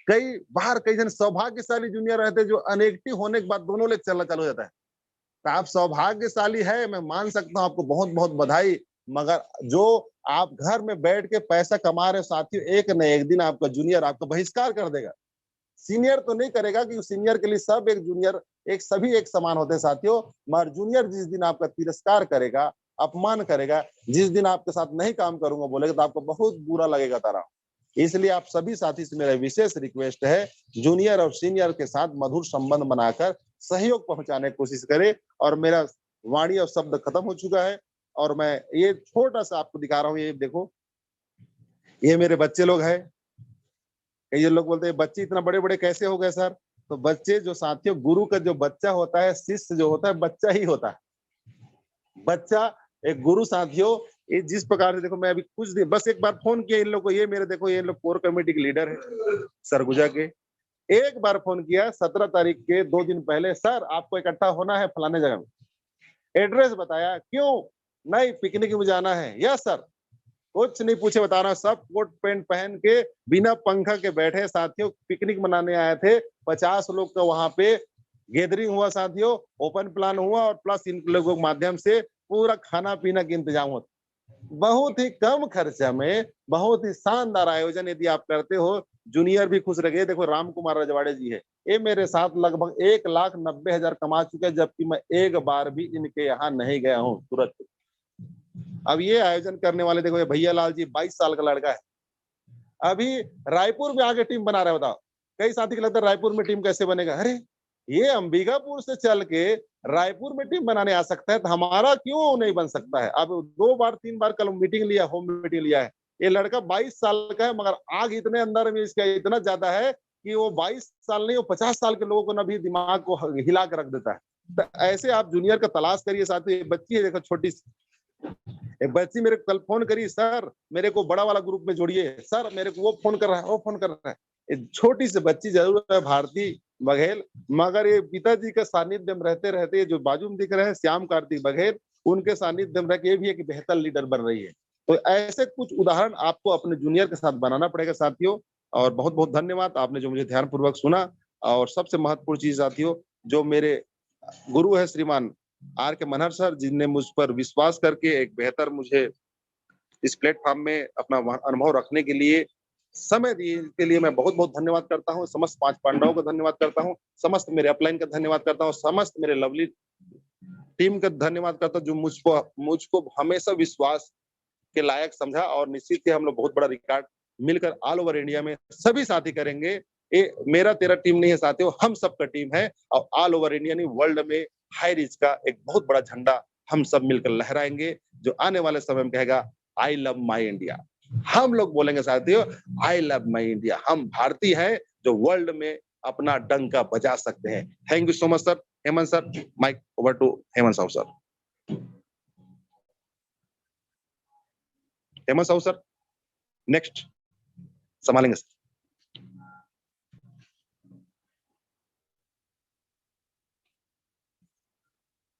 कई बार कई जन सौभाग्यशाली जूनियर रहते हैं जो अनएक्टिव होने के बाद दोनों लेग चलना चालू हो जाता है। तो आप सौभाग्यशाली है, मैं मान सकता हूँ, आपको बहुत बहुत बधाई। मगर जो आप घर में बैठ के पैसा कमा रहे हो साथियों, एक न एक दिन आपका जूनियर आपका बहिष्कार कर देगा। सीनियर तो नहीं करेगा क्योंकि सीनियर के लिए सब एक जूनियर एक सभी एक समान होते हैं साथियों। मगर जूनियर जिस दिन आपका तिरस्कार करेगा, अपमान करेगा, जिस दिन आपके साथ नहीं काम करूंगा बोलेगा, तो आपको बहुत बुरा लगेगा तारा। इसलिए आप सभी साथी से मेरा विशेष रिक्वेस्ट है, जूनियर और सीनियर के साथ मधुर संबंध बनाकर सहयोग पहुंचाने की कोशिश करें। और मेरा वाणी और शब्द खत्म हो चुका है और मैं ये छोटा सा आपको दिखा रहा हूँ। ये देखो, ये मेरे बच्चे लोग हैं। कई लोग बोलते हैं बच्चे इतना बड़े बड़े कैसे हो गए सर। तो बच्चे जो साथियों, गुरु का जो बच्चा होता है, शिष्य जो होता है बच्चा ही होता है। बच्चा एक गुरु साथियों, ये जिस प्रकार से देखो, मैं अभी कुछ दिन बस एक बार फोन किया इन लोग को, ये मेरे देखो ये लोग कोर कमेटी के लीडर है सरगुजा के। एक बार फोन किया 17 तारीख के 2 दिन पहले, सर आपको इकट्ठा होना है फलाने जगह में। एड्रेस बताया, क्यों? नहीं पिकनिक में जाना है। Yes sir. कुछ नहीं पूछे बता रहा हूँ, सब कोट पैंट पहन के बिना पंखा के बैठे साथियों, पिकनिक मनाने आए थे। 50 लोग का वहां पे गैदरिंग हुआ साथियों, ओपन प्लान हुआ और प्लस इन लोगों के माध्यम से पूरा खाना पीना का इंतजाम होता। बहुत ही कम खर्चा में बहुत ही शानदार आयोजन यदि आप करते हो, जूनियर भी खुश रहे। देखो राम कुमार रजवाड़े जी है, ये मेरे साथ लगभग 1,90,000 कमा चुके हैं, जबकि मैं एक बार भी इनके यहाँ नहीं गया हूँ सूरत। अब ये आयोजन करने वाले देखो, ये भैया लाल जी 22 साल का लड़का है, अभी रायपुर में आगे टीम बना रहे। बताओ कई साथी को लगता है रायपुर में टीम कैसे बनेगा। अरे ये अंबिकापुर से चल के रायपुर में टीम बनाने आ सकता है, तो हमारा क्यों नहीं बन सकता है। अब 2 बार 3 बार कल मीटिंग लिया, होम मीटिंग लिया है। ये लड़का 22 साल का है, मगर आग इतने अंदर में इसका इतना ज्यादा है कि वो 22 साल नहीं, वो 50 साल के लोगों को ना भी दिमाग को हिला कर रख देता है। तो ऐसे आप जूनियर का तलाश करिए साथी। बच्ची है देखो, छोटी सी एक बच्ची मेरे को कल फोन करी, सर मेरे को बड़ा वाला ग्रुप में जोड़िए, सर मेरे को वो फोन कर रहा है, वो फोन कर रहा है। छोटी सी बच्ची जरूर है, भारती बघेल, मगर ये पिताजी के सानिध्य में रहते रहते जो बाजू में दिख रहे हैं श्याम कार्तिक बघेल, उनके सानिध्य में रह के ये भी एक बेहतर लीडर बन रही है। तो ऐसे कुछ उदाहरण आपको अपने जूनियर के साथ बनाना पड़ेगा साथियों। और बहुत बहुत धन्यवाद, आपने जो मुझे ध्यानपूर्वक सुना। और सबसे महत्वपूर्ण चीज साथियों, जो मेरे गुरु है श्रीमान आर के मनहर सर, जिनने मुझ पर विश्वास करके एक बेहतर मुझे इस प्लेटफॉर्म में अपना अनुभव रखने के लिए समय दिए, के लिए मैं बहुत बहुत धन्यवाद करता हूँ। समस्त 5 पांडवों को धन्यवाद करता हूँ, समस्त मेरे अपलाइन का धन्यवाद करता हूँ, समस्त मेरे लवली टीम का धन्यवाद करता हूँ, जो मुझको हमेशा विश्वास के लायक समझा। और निश्चित ही हम लोग बहुत बड़ा रिकॉर्ड मिलकर ऑल ओवर इंडिया में सभी साथी करेंगे। ये मेरा तेरा टीम नहीं है साथियों, हम सबका टीम है। और ऑल ओवर इंडिया नहीं, वर्ल्ड में हाई रिच का एक बहुत बड़ा झंडा हम सब मिलकर लहराएंगे, जो आने वाले समय में कहेगा आई लव माई इंडिया। हम लोग बोलेंगे साथियों आई लव माई इंडिया। हम भारतीय हैं जो वर्ल्ड में अपना डंका बजा सकते हैं। Thank you so much sir. Hemant sir, mike over to Hemant Sahu sir. Hemant Sahu sir next संभालेंगे सर।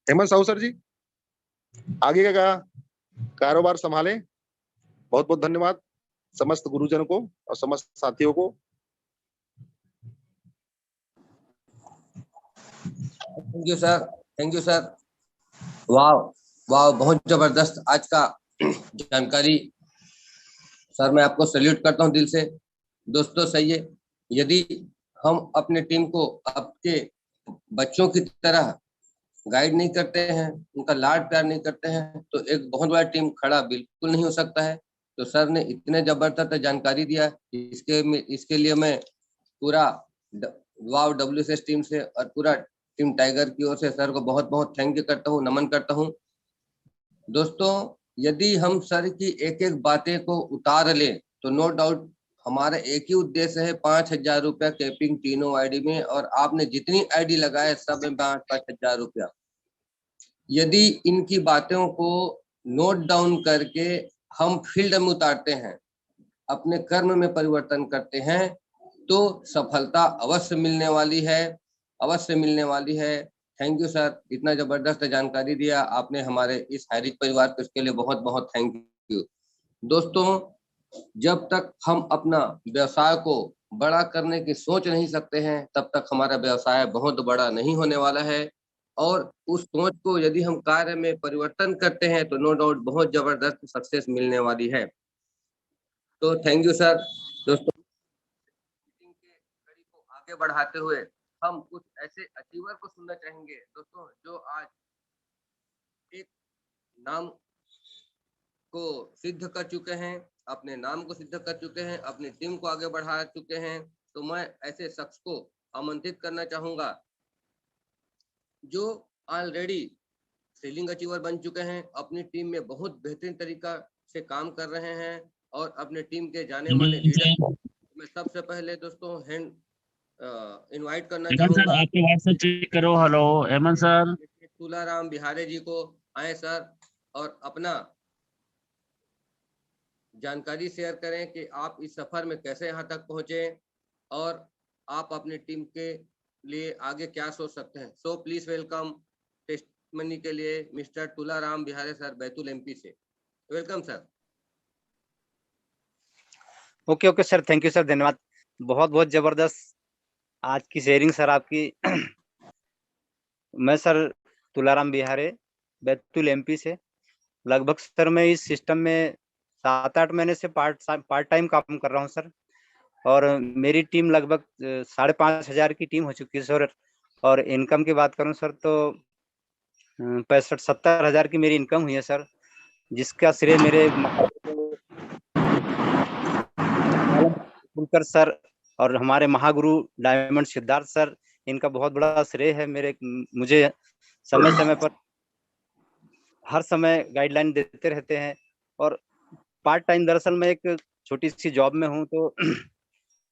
हेमंत साहू सर जी आगे का कारोबार संभालें। बहुत बहुत धन्यवाद समस्त गुरुजनों को और समस्त साथियों को। Thank you sir, thank you sir. वाह वाह, बहुत जबरदस्त आज का जानकारी। सर मैं आपको सैल्यूट करता हूं दिल से। दोस्तों सही है, यदि हम अपने टीम को आपके बच्चों की तरह गाइड नहीं करते हैं, उनका लाड प्यार नहीं करते हैं, तो एक बहुत बड़ा टीम खड़ा बिल्कुल नहीं हो सकता है। तो सर ने इतने जबरदस्त जानकारी दिया, इसके लिए मैं पूरा वाव WCS टीम से और पूरा टीम टाइगर की ओर से सर को बहुत बहुत थैंक यू करता हूँ, नमन करता हूँ। दोस्तों यदि हम सर की एक एक बातें को उतार ले तो नो डाउट हमारा एक ही उद्देश्य है 5,000 रुपया कैपिंग तीनों आईडी में, और आपने जितनी आईडी लगाए सब में 5,000 रुपया। यदि इनकी बातों को नोट डाउन करके हम फील्ड में उतारते हैं, अपने कर्म में परिवर्तन करते हैं, तो सफलता अवश्य मिलने वाली है, अवश्य मिलने वाली है। थैंक यू सर, इतना जबरदस्त जानकारी दिया आपने हमारे इस हाईरिच परिवार को, इसके लिए बहुत बहुत थैंक यू। दोस्तों जब तक हम अपना व्यवसाय को बड़ा करने की सोच नहीं सकते हैं, तब तक हमारा व्यवसाय बहुत बड़ा नहीं होने वाला है। और उस सोच को यदि हम कार्य में परिवर्तन करते हैं तो नो डाउट बहुत जबरदस्त सक्सेस मिलने वाली है। तो थैंक यू सर। दोस्तों मीटिंग के कड़ी को आगे बढ़ाते हुए हम कुछ ऐसे अचीवर को सुनना चाहेंगे दोस्तों, जो आज एक नाम को सिद्ध कर चुके हैं, अपने नाम को सिद्ध कर चुके हैं, अपनी टीम को आगे बढ़ा चुके हैं। तो मैं ऐसे शख्स को आमंत्रित करना चाहूंगा जो ऑलरेडी सेलिंग अचीवर बन चुके हैं, अपनी टीम में बहुत बेहतरीन तरीका से काम कर रहे हैं और अपने टीम के जाने माने लीडर। मैं सबसे पहले दोस्तों हैंड इनवाइट करना हेमंत सर चाहूंगा आपके व्हाट्सएप चेक करो। Hello Hemant sir. तुलाराम बिहारे जी को। आए सर और अपना जानकारी शेयर करें कि आप इस सफर में कैसे यहाँ तक पहुंचे और आप अपनी टीम के लिए आगे क्या सोच सकते हैं। सो प्लीज वेलकम टेस्टमनी के लिए मिस्टर तुलाराम बिहारे सर, बैतूल MP से। Welcome sir. Okay okay sir, thank you sir, धन्यवाद। बहुत बहुत जबरदस्त आज की शेयरिंग सर आपकी। मैं सर तुलाराम बिहारे बैतूल MP से। लगभग सर मैं इस सिस्टम में 7-8 महीने से पार्ट टाइम काम कर रहा हूं सर। और मेरी टीम लगभग 5,500 की टीम हो चुकी है सर। और इनकम की बात करूं सर तो 65-70 हजार की मेरी इनकम हुई है सर, जिसका श्रेय मेरे कुलकर सर और हमारे महागुरु डायमंड सिद्धार्थ सर, इनका बहुत बड़ा श्रेय है। मुझे समय समय पर हर समय गाइडलाइन देते रहते हैं। और पार्ट टाइम, दरअसल मैं एक छोटी सी जॉब में हूं, तो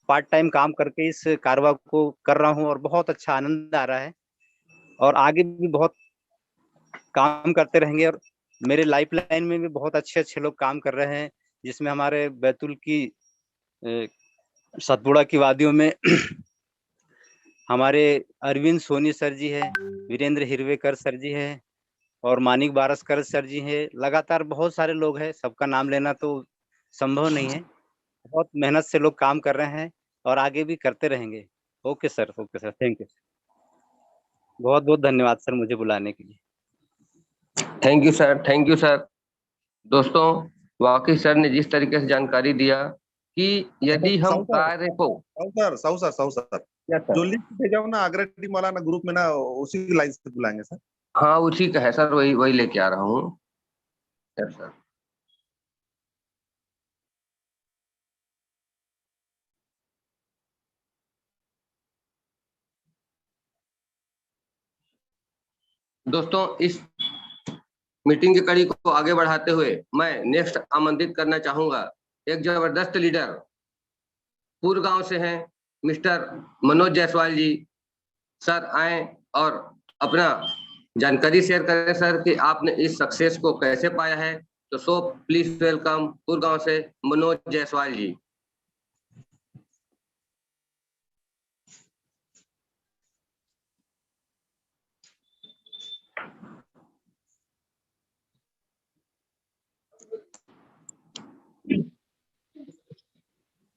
पार्ट टाइम काम करके इस कारोबार को कर रहा हूं और बहुत अच्छा आनंद आ रहा है। और आगे भी बहुत काम करते रहेंगे। और मेरे लाइफ लाइन में भी बहुत अच्छे अच्छे लोग काम कर रहे हैं, जिसमें हमारे बैतूल की सतपुड़ा की वादियों में हमारे अरविंद सोनी सर जी है, वीरेंद्र हिरवेकर सर जी है, और मानिक बारसकर सर जी हैं। लगातार बहुत सारे लोग हैं, सबका नाम लेना तो संभव नहीं है। बहुत मेहनत से लोग काम कर रहे हैं और आगे भी करते रहेंगे। Okay sir, thank you. बहुत बहुत धन्यवाद सर मुझे बुलाने के लिए। Thank you sir, thank you sir. दोस्तों, वाकई सर ने जिस तरीके से जानकारी दिया कि यदि हम कार्य को साहू सर जो लिस्ट भेजा हो ना आगरा टीम वाला ना ग्रुप में ना, उसी लाइन से बुलाएंगे सर। हाँ उसी का है सर, वही वही लेके आ रहा हूँ। Yes sir. दोस्तों, इस मीटिंग की कड़ी को आगे बढ़ाते हुए मैं नेक्स्ट आमंत्रित करना चाहूंगा एक जबरदस्त लीडर, पूर्व गांव से हैं, मिस्टर मनोज जायसवाल जी। सर आए और अपना जानकारी शेयर करें सर कि आपने इस सक्सेस को कैसे पाया है। तो सो प्लीज वेलकम पूर्व गांव से मनोज जायसवाल जी।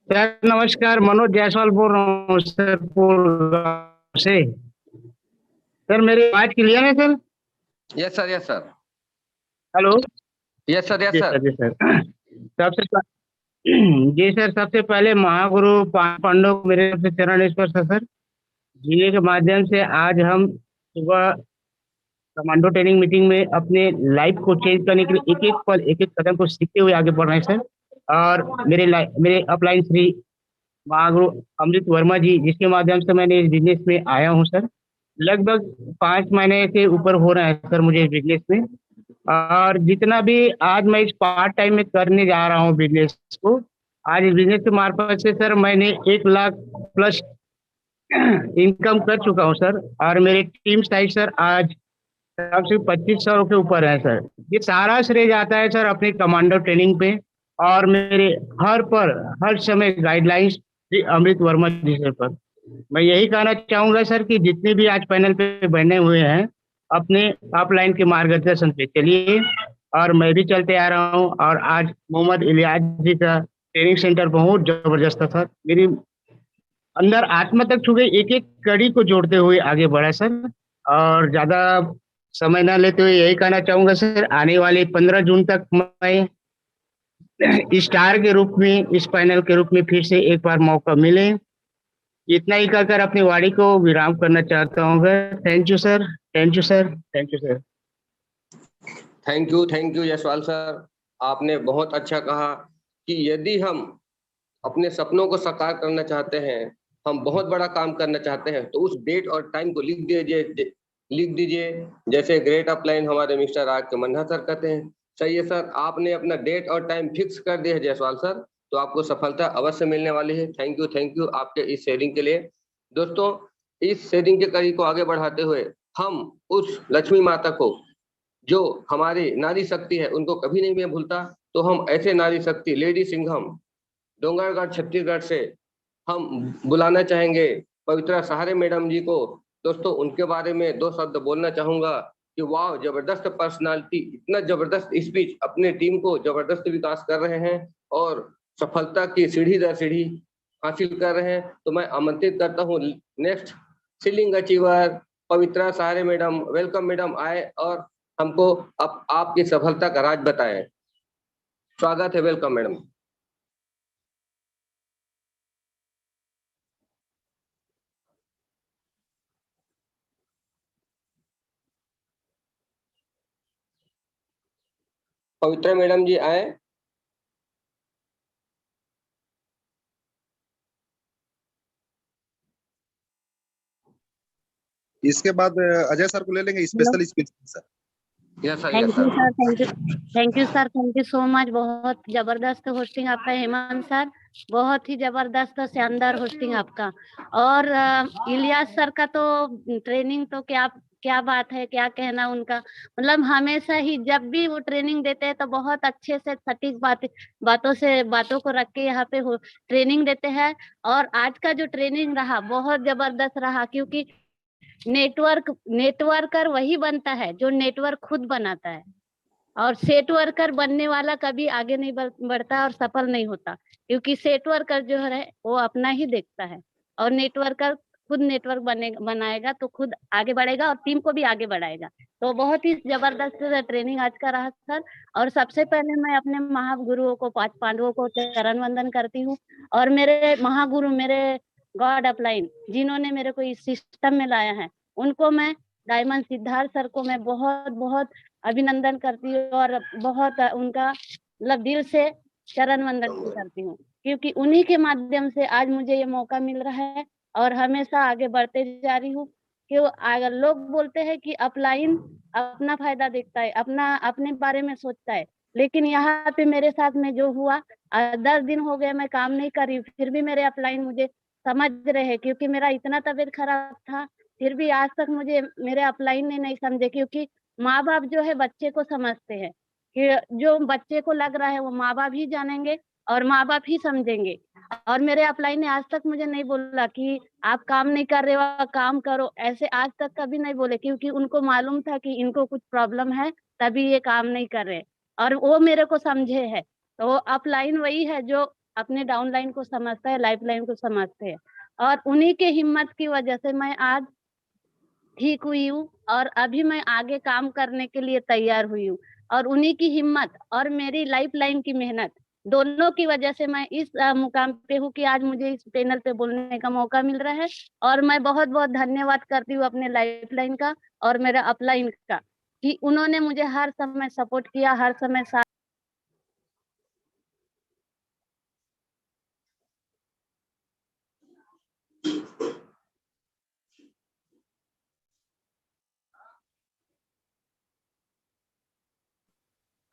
सर नमस्कार, मनोज जायसवाल बोल रहा हूँ सर पूर्व से। सर मेरी आवाज क्लियर है sir? Yes sir, yes sir. Hello. Yes sir, yes जी सर। सर, जी सर। सबसे जी सर, सबसे पहले महागुरु पांडव को मेरे तरफ से चरण स्पर्श है सर। जिले के माध्यम से आज हम सुबह कमांडो ट्रेनिंग मीटिंग में अपने लाइफ को चेंज करने के लिए एक एक पल एक एक कदम को सीखते हुए आगे बढ़ रहे हैं सर। और मेरे अपलाइन श्री महागुरु अमृत वर्मा जी, जिसके माध्यम से मैंने इस बिजनेस में आया हूँ सर। लगभग 5 महीने से ऊपर हो रहा है सर मुझे इस बिजनेस में। और जितना भी आज मैं इस पार्ट टाइम में करने जा रहा हूँ बिजनेस को, आज इस बिजनेस के मार्फत से सर मैंने 1 लाख प्लस इनकम कर चुका हूँ सर। और मेरी टीम साइज सर आज कम से 2500 के ऊपर है सर। ये सारा श्रेय जाता है सर अपने कमांडो ट्रेनिंग पे और मेरे हर समय गाइडलाइंस श्री अमृत वर्मा जी सर पर। मैं यही कहना चाहूंगा सर कि जितने भी आज पैनल पे बने हुए हैं अपने अपलाइन के मार्गदर्शन पे चलिए। और मैं भी चलते आ रहा हूँ। और आज मोहम्मद इलियास जी का ट्रेनिंग सेंटर बहुत जबरदस्त था सर। मेरी अंदर आत्मा तक छू गई, एक एक कड़ी को जोड़ते हुए आगे बढ़ा सर। और ज्यादा समय ना लेते हुए यही कहना चाहूंगा सर, आने वाले 15 जून तक मैं स्टार के रूप में, इस पैनल के रूप में फिर से एक बार मौका मिले, इतना ही कहकर अपनी वाणी को विराम करना चाहता हूँ। Thank you sir, thank you sir, thank you sir. Thank you Yashwal sir. आपने बहुत अच्छा कहा कि यदि हम अपने सपनों को साकार करना चाहते हैं, हम बहुत बड़ा काम करना चाहते हैं, तो उस डेट और टाइम को लिख दीजिए जैसे ग्रेट अपलाइन हमारे मिस्टर राज के मन्ना सर कहते हैं। सही है सर, आपने अपना डेट और टाइम फिक्स कर दिया है जायसवाल सर, तो आपको सफलता अवश्य मिलने वाली है। थैंक यू आपके इस शेयरिंग के लिए। दोस्तों, इस शेयरिंग के कड़ी को आगे बढ़ाते हुए हम उस लक्ष्मी माता को जो हमारी नारी शक्ति है उनको कभी नहीं मैं भूलता। तो हम ऐसे नारी शक्ति लेडी सिंघम डोंगरगढ़ छत्तीसगढ़ से हम बुलाना चाहेंगे पवित्रा सहारे मैडम जी को। दोस्तों, उनके बारे में 2 शब्द बोलना चाहूंगा कि वाह, जबरदस्त पर्सनालिटी, इतना जबरदस्त स्पीच, अपने टीम को जबरदस्त विकास कर रहे हैं और सफलता की सीढ़ी दर सीढ़ी हासिल कर रहे हैं। तो मैं आमंत्रित करता हूँ नेक्स्ट सीलिंग अचीवर पवित्रा सहारे मैडम। वेलकम मैडम, आए और हमको आपकी सफलता का राज बताएं। स्वागत है, वेलकम मैडम। पवित्रा मैडम जी आए। इसके बाद अजय सर को ले लेंगे special speech sir. Yes sir, thank yes you sir. Sir, thank you so much. बहुत जबरदस्त होस्टिंग आपका हेमंत सर, बहुत ही जबरदस्त शानदार होस्टिंग आपका। और इलियास सर का तो ट्रेनिंग तो क्या बात है, क्या कहना उनका। मतलब हमेशा ही जब भी वो ट्रेनिंग देते हैं तो बहुत अच्छे से सटीक बातों को रख के यहाँ पे ट्रेनिंग देते हैं। और आज का जो ट्रेनिंग रहा बहुत जबरदस्त रहा, क्योंकि नेटवर्कर वही बनता है जो नेटवर्क खुद बनाता है, और सेट वर्कर बनने वाला कभी आगे नहीं बढ़ता और सफल नहीं होता, क्योंकि सेट वर्कर जो है वो अपना ही देखता है, और नेटवर्कर खुद नेटवर्क बनाएगा तो खुद आगे बढ़ेगा और टीम को भी आगे बढ़ाएगा। तो बहुत ही जबरदस्त ट्रेनिंग आज का रहा सर। और सबसे पहले मैं अपने महागुरुओं को, 5 पांडवों को चरण वंदन करती हूँ, और मेरे महागुरु, मेरे गॉड अपलाइन जिन्होंने मेरे को इस सिस्टम में लाया है, उनको मैं डायमंड सिद्धार्थ सर को मैं बहुत बहुत अभिनंदन करती हूँ, और बहुत उनका मतलब दिल से चरण वंदन करती हूँ, क्योंकि उन्हीं के माध्यम से आज मुझे ये मौका मिल रहा है और हमेशा आगे बढ़ते जा रही हूँ। क्यों अगर लोग बोलते हैं कि अपलाइन अपना फायदा देखता है, अपने बारे में सोचता है, लेकिन यहाँ पे मेरे साथ में जो हुआ, 10 दिन हो गए मैं काम नहीं कर रही, फिर भी मेरे अपलाइन मुझे समझ रहे हैं, क्योंकि मेरा इतना तबीयत खराब था, फिर भी आज तक मुझे मेरे अपलाइन ने नहीं समझे, क्योंकि माँ बाप जो है बच्चे को समझते हैं, कि जो बच्चे को लग रहा है वो माँ बाप ही जानेंगे और माँ बाप ही समझेंगे। और मेरे अपलाइन ने आज तक मुझे नहीं बोला कि आप काम नहीं कर रहे हो, काम करो, ऐसे आज तक कभी नहीं बोले, क्योंकि उनको मालूम था कि इनको कुछ प्रॉब्लम है तभी ये काम नहीं कर रहे, और वो मेरे को समझे है। तो अपलाइन वही है जो अपने डाउनलाइन को समझता है, लाइफ लाइन को समझते हैं, और उन्हीं के हिम्मत की वजह से मैं आज ठीक हुई हूँ, और अभी मैं आगे काम करने के लिए तैयार हुई हूँ, और उन्हीं की हिम्मत और मेरी लाइफ लाइन की मेहनत दोनों की वजह से मैं इस मुकाम पे हूँ कि आज मुझे इस पैनल पे बोलने का मौका मिल रहा है। और मैं बहुत बहुत धन्यवाद करती हूँ अपने लाइफ लाइन का और मेरा अपलाइन का, कि उन्होंने मुझे हर समय सपोर्ट किया, हर समय साथ।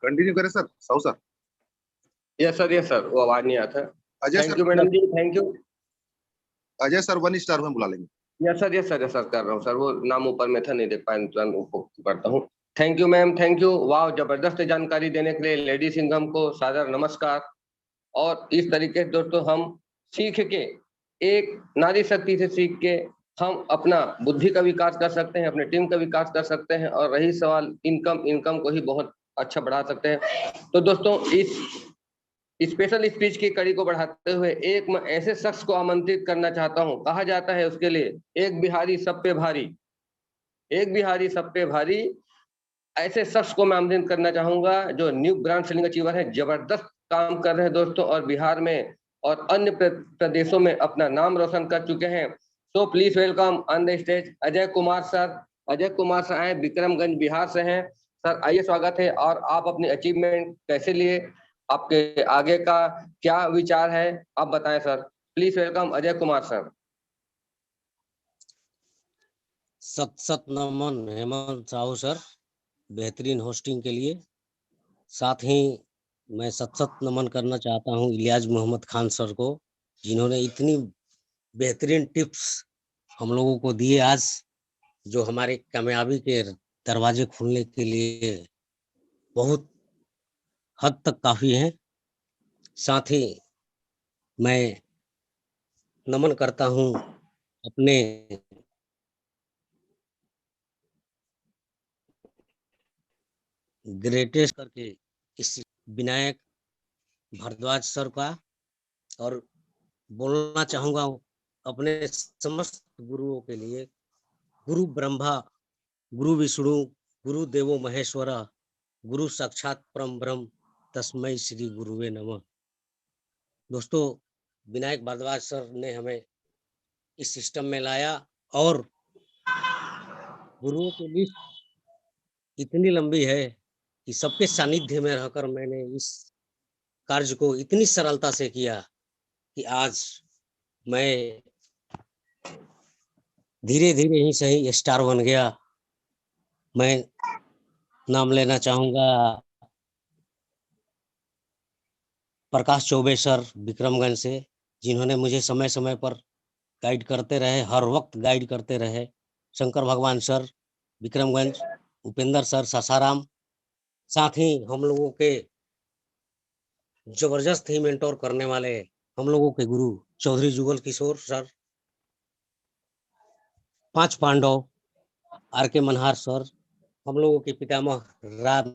कंटिन्यू करें sir, Sahu sir. Yes sir, वो आवाज नहीं आता। Ajay thank sir, you madam ji, thank you. Ajay sir 1 star में बुला लेंगे। यस सर कर रहा हूँ सर, वो नाम ऊपर में था नहीं देख पाया, तुरंत करता हूँ। Thank you ma'am, thank you. वाह, जबरदस्त जानकारी देने के लिए लेडी सिंघम को सादर नमस्कार। और इस तरीके से दोस्तों हम सीख के, एक नारी शक्ति से सीख के हम अपना बुद्धि का विकास कर सकते हैं, अपने टीम का विकास कर सकते हैं, और रही सवाल इनकम को ही बहुत अच्छा बढ़ा सकते हैं। तो दोस्तों इस स्पेशल स्पीच की कड़ी को बढ़ाते हुए एक मैं ऐसे शख्स को आमंत्रित करना चाहता हूं, कहा जाता है उसके लिए एक बिहारी सब पे भारी, एक बिहारी सब पे भारी। ऐसे शख्स को मैं आमंत्रित करना चाहूंगा जो न्यू ब्रांड सेलिंग अचीवर है, जबरदस्त काम कर रहे हैं दोस्तों, और बिहार में और अन्य प्रदेशों में अपना नाम रोशन कर चुके हैं। तो please welcome on the stage Ajay Kumar sir. Ajay Kumar sir आए, विक्रमगंज बिहार से हैं। सर आइए, स्वागत है। और आप अपनी अचीवमेंट कैसे लिए, आपके आगे का क्या विचार है, आप बताएं sir. Please welcome Ajay Kumar sir. सत नमन हेमंत साहू सर, बेहतरीन होस्टिंग के लिए। साथ ही मैं सत नमन करना चाहता हूं इलियाज मोहम्मद खान सर को, जिन्होंने इतनी बेहतरीन टिप्स हम लोगों को दिए आज, जो हमारे कामयाबी के दरवाजे खोलने के लिए बहुत हद तक काफी हैं। साथ ही मैं नमन करता हूं अपने ग्रेटेस्ट करके इस विनायक भारद्वाज सर का, और बोलना चाहूंगा अपने समस्त गुरुओं के लिए, गुरु ब्रह्मा, गुरु विष्णु, गुरु देवो महेश्वर, गुरु साक्षात परम ब्रह्म, तस्मै श्री गुरुवे नमः। दोस्तों, विनायक भारद्वाज सर ने हमें इस सिस्टम में लाया, और गुरुओं की लिस्ट इतनी लंबी है कि सबके सानिध्य में रहकर मैंने इस कार्य को इतनी सरलता से किया कि आज मैं धीरे धीरे ही सही स्टार बन गया। मैं नाम लेना चाहूंगा प्रकाश चौबे सर विक्रमगंज से, जिन्होंने मुझे समय समय पर गाइड करते रहे, हर वक्त गाइड करते रहे। शंकर भगवान सर विक्रमगंज, उपेंद्र सर सासाराम, साथ ही हम लोगों के जबरदस्त ही मेंटोर करने वाले हम लोगों के गुरु चौधरी जुगल किशोर सर, 5 पांडव, आर के मनहार सर, हम लोगों के पितामह राम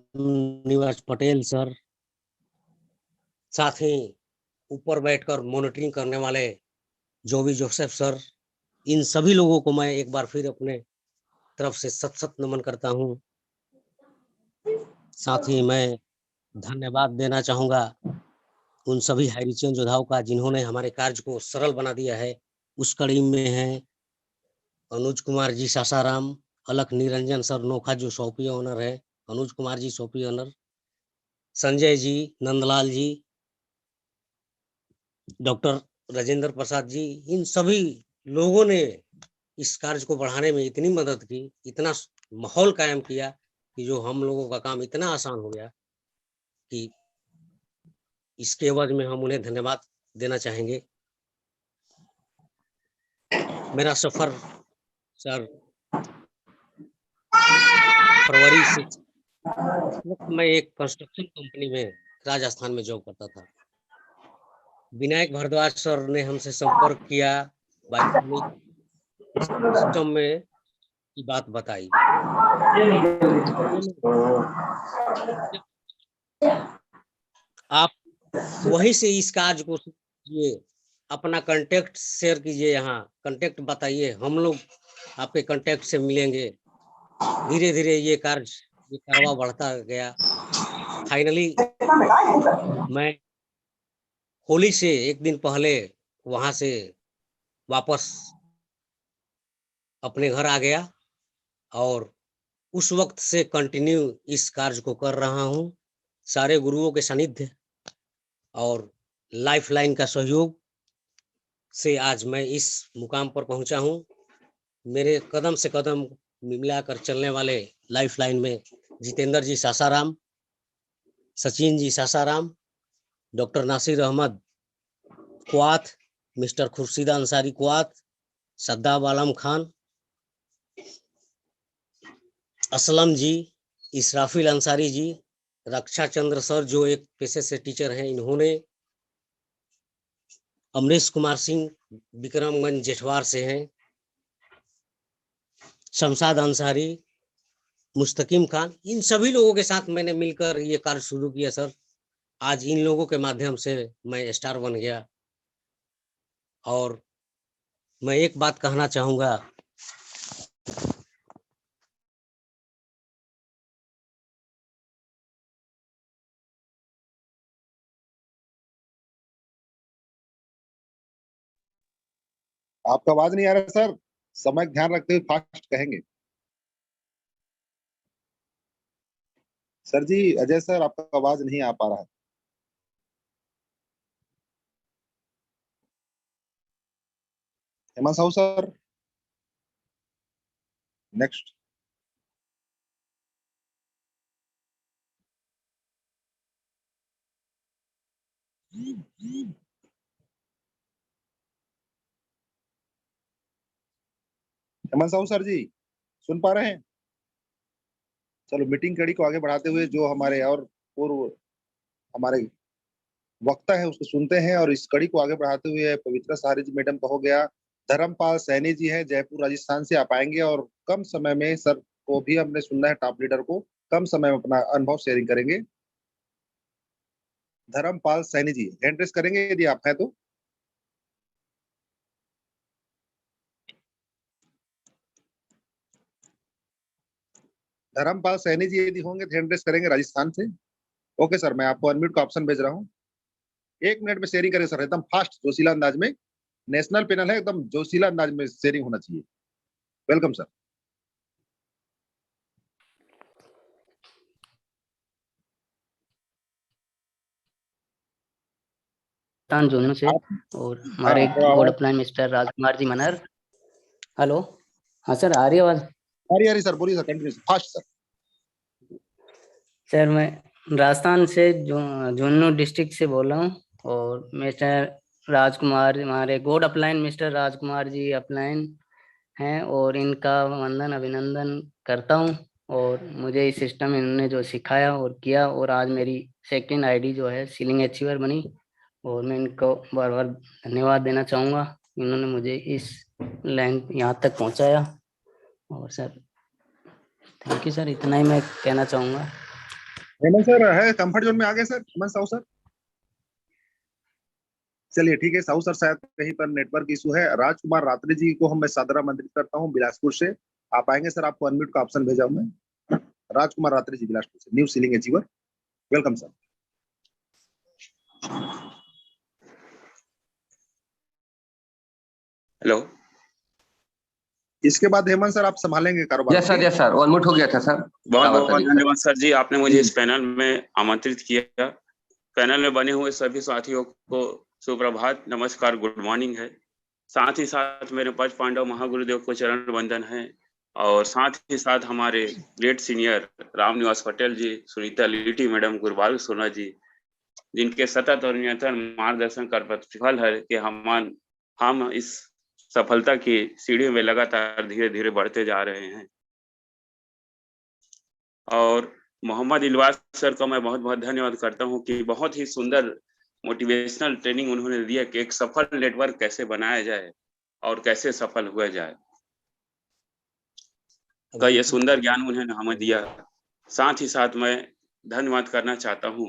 निवास पटेल सर, साथ ही ऊपर बैठकर मॉनिटरिंग करने वाले जोबी जोसेफ सर, इन सभी लोगों को मैं एक बार फिर अपने तरफ से सत सत नमन करता हूं। साथ ही मैं धन्यवाद देना चाहूंगा उन सभी हैरिचन योद्धाओं का जिन्होंने हमारे कार्य को सरल बना दिया है। उस कड़ी में है अनुज कुमार जी सासाराम, अलख निरंजन सर नोखा जो शॉपी ऑनर है, अनुज कुमार जी शॉपी ऑनर, संजय जी, नंदलाल जी, डॉक्टर राजेंद्र प्रसाद जी, इन सभी लोगों ने इस कार्य को बढ़ाने में इतनी मदद की, इतना माहौल कायम किया कि जो हम लोगों का काम इतना आसान हो गया कि इसके एवज में हम उन्हें धन्यवाद देना चाहेंगे। मेरा सफर सर फरवरी से मैं एक कंस्ट्रक्शन कंपनी में राजस्थान में जॉब करता था। विनायक भारद्वाज सर ने हमसे संपर्क किया, सिस्टम में की बात बताई। आप वहीं से इस कार्य को कीजिए, अपना कांटेक्ट शेयर कीजिए, यहाँ कांटेक्ट बताइए, हम लोग आपके कांटेक्ट से मिलेंगे। धीरे धीरे ये कारवा बढ़ता गया। फाइनली मैं होली से एक दिन पहले वहां से वापस अपने घर आ गया और उस वक्त से कंटिन्यू इस कार्य को कर रहा हूं। सारे गुरुओं के सानिध्य और लाइफलाइन का सहयोग से आज मैं इस मुकाम पर पहुंचा हूं। मेरे कदम से कदम मिलाकर चलने वाले लाइफलाइन में जितेंद्र जी सासाराम, सचिन जी सासाराम, डॉक्टर नासिर अहमद कुआत, मिस्टर खुर्शीदा अंसारी कुआत, सद्दाब आलम खान, असलम जी, इसराफिल अंसारी जी, रक्षा चंद्र सर जो एक पेशे से टीचर हैं, इन्होंने, अमरीश कुमार सिंह विक्रमगंज जेठवार से हैं, शमशाद अंसारी, मुस्तकीम खान, इन सभी लोगों के साथ मैंने मिलकर ये कार्य शुरू किया सर। आज इन लोगों के माध्यम से मैं स्टार बन गया। और मैं एक बात कहना चाहूंगा, आपका आवाज नहीं आ रहा सर, समय का ध्यान रखते हुए फास्ट कहेंगे। सर जी, अजय सर, आपका आवाज नहीं आ पा रहा है। Hemant Sahu sir, next. Hemant Sahu sir ji, सुन पा रहे हैं? चलो, मीटिंग कड़ी को आगे बढ़ाते हुए जो हमारे और पूर्व हमारे वक्ता है उसको सुनते हैं, और इस कड़ी को आगे बढ़ाते हुए पवित्रा सहारे जी मैडम का हो गया। धर्मपाल सैनी जी हैं, जयपुर राजस्थान से आप आएंगे और कम समय में सर को भी हमने सुनना है, टॉप लीडर को कम समय में अपना अनुभव शेयरिंग करेंगे। धर्मपाल सैनी जी हैंड रेस करेंगे यदि आप हैं तो। धर्मपाल सैनी जी यदि होंगे तो हैंड रेस करेंगे राजस्थान से। ओके सर, मैं आपको अनम्यूट का ऑप्शन भेज रहा हूँ। 1 मिनट में शेयरिंग करें सर, एकदम फास्ट जोशीला अंदाज में। नेशनल पैनल है, एकदम जोशीला अंदाज में शेयरिंग होना चाहिए। Welcome sir. जोनों से और हमारे God upline mister Rajkumar ji मनर। Hello, हाँ सर, आ रही आवाज? आ रही सर, बोलिए sir, continue fast sir. Sir मैं राजस्थान से झुंझुनू डिस्ट्रिक्ट से बोल रहा हूँ और मिस्टर राजकुमार, हमारे God upline mister Rajkumar ji upline हैं और इनका वंदन अभिनंदन करता हूँ। और मुझे इस सिस्टम इन्होंने जो सिखाया और किया, और आज मेरी सेकंड आईडी जो है सीलिंग अचीवर बनी, और मैं इनको बार बार धन्यवाद देना चाहूँगा। इन्होंने मुझे इस लाइन यहाँ तक पहुँचाया। और सर थैंक यू सर, इतना ही मैं कहना चाहूँगा। हेमंत सर है कंफर्ट जोन में आ गए सर, हेमंत साहू सर। चलिए ठीक है, साहू सर शायद कहीं पर नेटवर्क इशू है। राजकुमार रात्रि जी को मैं सादर आमंत्रित करता हूँ बिलासपुर से। आप आएंगे सर, आपको अनम्यूट का ऑप्शन भेजा हूं मैं। राजकुमार रात्रि जी बिलासपुर से, new ceiling achiever, welcome sir. Hello, इसके बाद हेमंत सर आप संभालेंगे कारोबार? यस सर, अनम्यूट हो गया था सर। बहुत बहुत धन्यवाद सर जी, आपने मुझे इस पैनल में आमंत्रित किया। पैनल में बने हुए सभी साथियों को सुप्रभात, नमस्कार, गुड मॉर्निंग है। साथ ही साथ मेरे पंच पांडव महागुरुदेव को चरण वंदन है, और साथ ही साथ हमारे ग्रेट सीनियर रामनिवास पटेल जी, सुनीता लिटी मैडम, गुरबाल सोना जी, जिनके सतत और निरंतर मार्गदर्शन का प्रतिफल है कि हम इस सफलता की सीढ़ी में लगातार धीरे धीरे बढ़ते जा रहे हैं। और मोहम्मद इलवास सर का मैं बहुत बहुत धन्यवाद करता हूं कि बहुत ही सुंदर मोटिवेशनल ट्रेनिंग उन्होंने दिया कि एक सफल नेटवर्क कैसे बनाया जाए और कैसे सफल हुआ जाए, का ये सुंदर ज्ञान उन्होंने हमें दिया। साथ ही साथ मैं धन्यवाद करना चाहता हूँ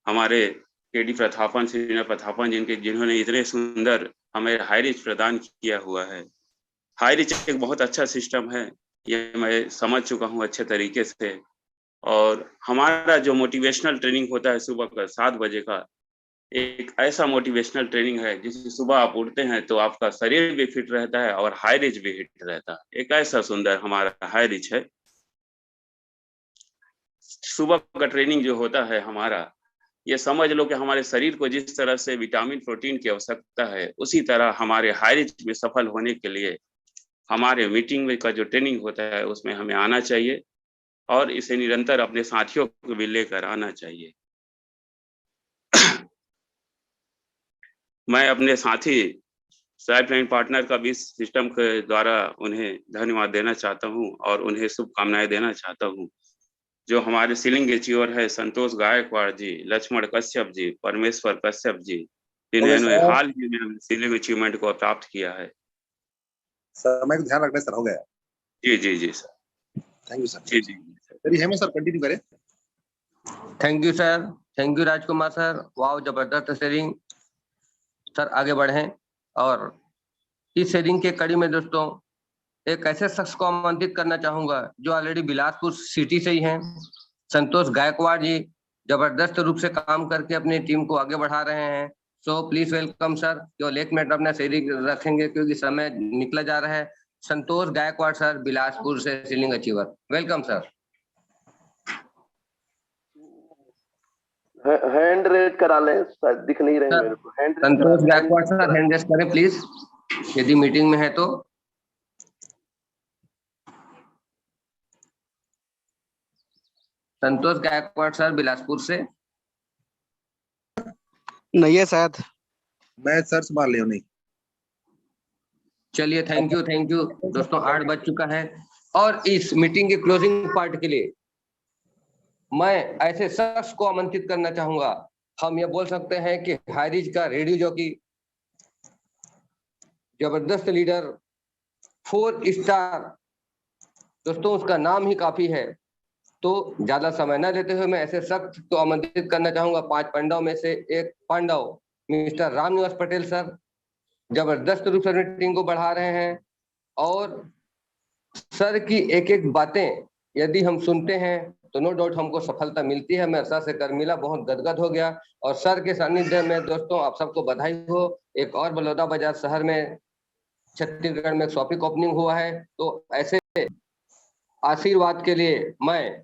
हमारे केडी प्रथापन, सीनियर प्रथापन, जिन्होंने इतने सुंदर हमें हाई रिच प्रदान किया हुआ है। हाई रिच एक बहुत अच्छा सिस्टम है, ये मैं समझ चुका हूँ अच्छे तरीके से। और हमारा जो मोटिवेशनल ट्रेनिंग होता है सुबह का 7 बजे का, एक ऐसा मोटिवेशनल ट्रेनिंग है जिससे सुबह आप उठते हैं तो आपका शरीर भी फिट रहता है और हाई रिच भी हिट रहता है। एक ऐसा सुंदर हमारा हाई रिच है। सुबह का ट्रेनिंग जो होता है हमारा, ये समझ लो कि हमारे शरीर को जिस तरह से विटामिन प्रोटीन की आवश्यकता है, उसी तरह हमारे हाई रिच में सफल होने के लिए हमारे मीटिंग में का जो ट्रेनिंग होता है उसमें हमें आना चाहिए और इसे निरंतर अपने साथियों को भी लेकर आना चाहिए। मैं अपने साथी लाइफलाइन पार्टनर का भी इस सिस्टम के द्वारा उन्हें धन्यवाद देना चाहता हूं और उन्हें शुभकामनाएं देना चाहता हूं। जो हमारे सीलिंग अचीवर है संतोष गायकवाड़ जी, लक्ष्मण कश्यप जी, परमेश्वर कश्यप जी, जिन्होंने हाल ही में सीलिंग अचीवमेंट को प्राप्त किया है। समय को ध्यान रखना सर, हो गया। जी जी जी सर, थैंक यू सर। जी जी चलिए हेमंत सर कंटिन्यू करें। Thank you sir, thank you Rajkumar sir, वाह जबरदस्त शेयरिंग सर। आगे बढ़ें और इस शेयरिंग के कड़ी में दोस्तों एक ऐसे शख्स को आमंत्रित करना चाहूंगा जो ऑलरेडी बिलासपुर सिटी से ही हैं। संतोष गायकवाड़ जी जबरदस्त रूप से काम करके अपनी टीम को आगे बढ़ा रहे हैं। सो प्लीज वेलकम सर। केवल 1 मिनट अपना शेयरिंग रखेंगे क्योंकि समय निकला जा रहा है। संतोष गायकवाड़ सर बिलासपुर से ceiling achiever, welcome sir. Hand raise करा लें, शायद दिख नहीं रहे मेरे को। Santosh Gaikwad sir hand raise करें प्लीज, यदि मीटिंग में है तो। संतोष गायकवाड़ सर बिलासपुर से नहीं है शायद, मैं सर संभाल लिया नहीं। चलिए थैंक यू दोस्तों, 8 बज चुका है और इस मीटिंग के क्लोजिंग पार्ट के लिए मैं ऐसे शख्स को आमंत्रित करना चाहूंगा। हम ये बोल सकते हैं कि हाई रिच का रेडियो जॉकी, जबरदस्त लीडर, 4 स्टार दोस्तों, उसका नाम ही काफी है। तो ज्यादा समय न लेते हुए मैं ऐसे शख्स को आमंत्रित करना चाहूंगा। 5 पांडव में से एक पांडव मिस्टर रामनिवास पटेल सर जबरदस्त रूप से टीम को बढ़ा रहे हैं और सर की एक एक बातें यदि हम सुनते हैं तो नो डाउट हमको सफलता मिलती है। मैं सर से कर मिला, बहुत गदगद हो गया और सर के सानिध्य में दोस्तों आप सबको बधाई हो। एक और बलौदा बाजार शहर में छत्तीसगढ़ में शॉपिंग ओपनिंग हुआ है, तो ऐसे आशीर्वाद के लिए मैं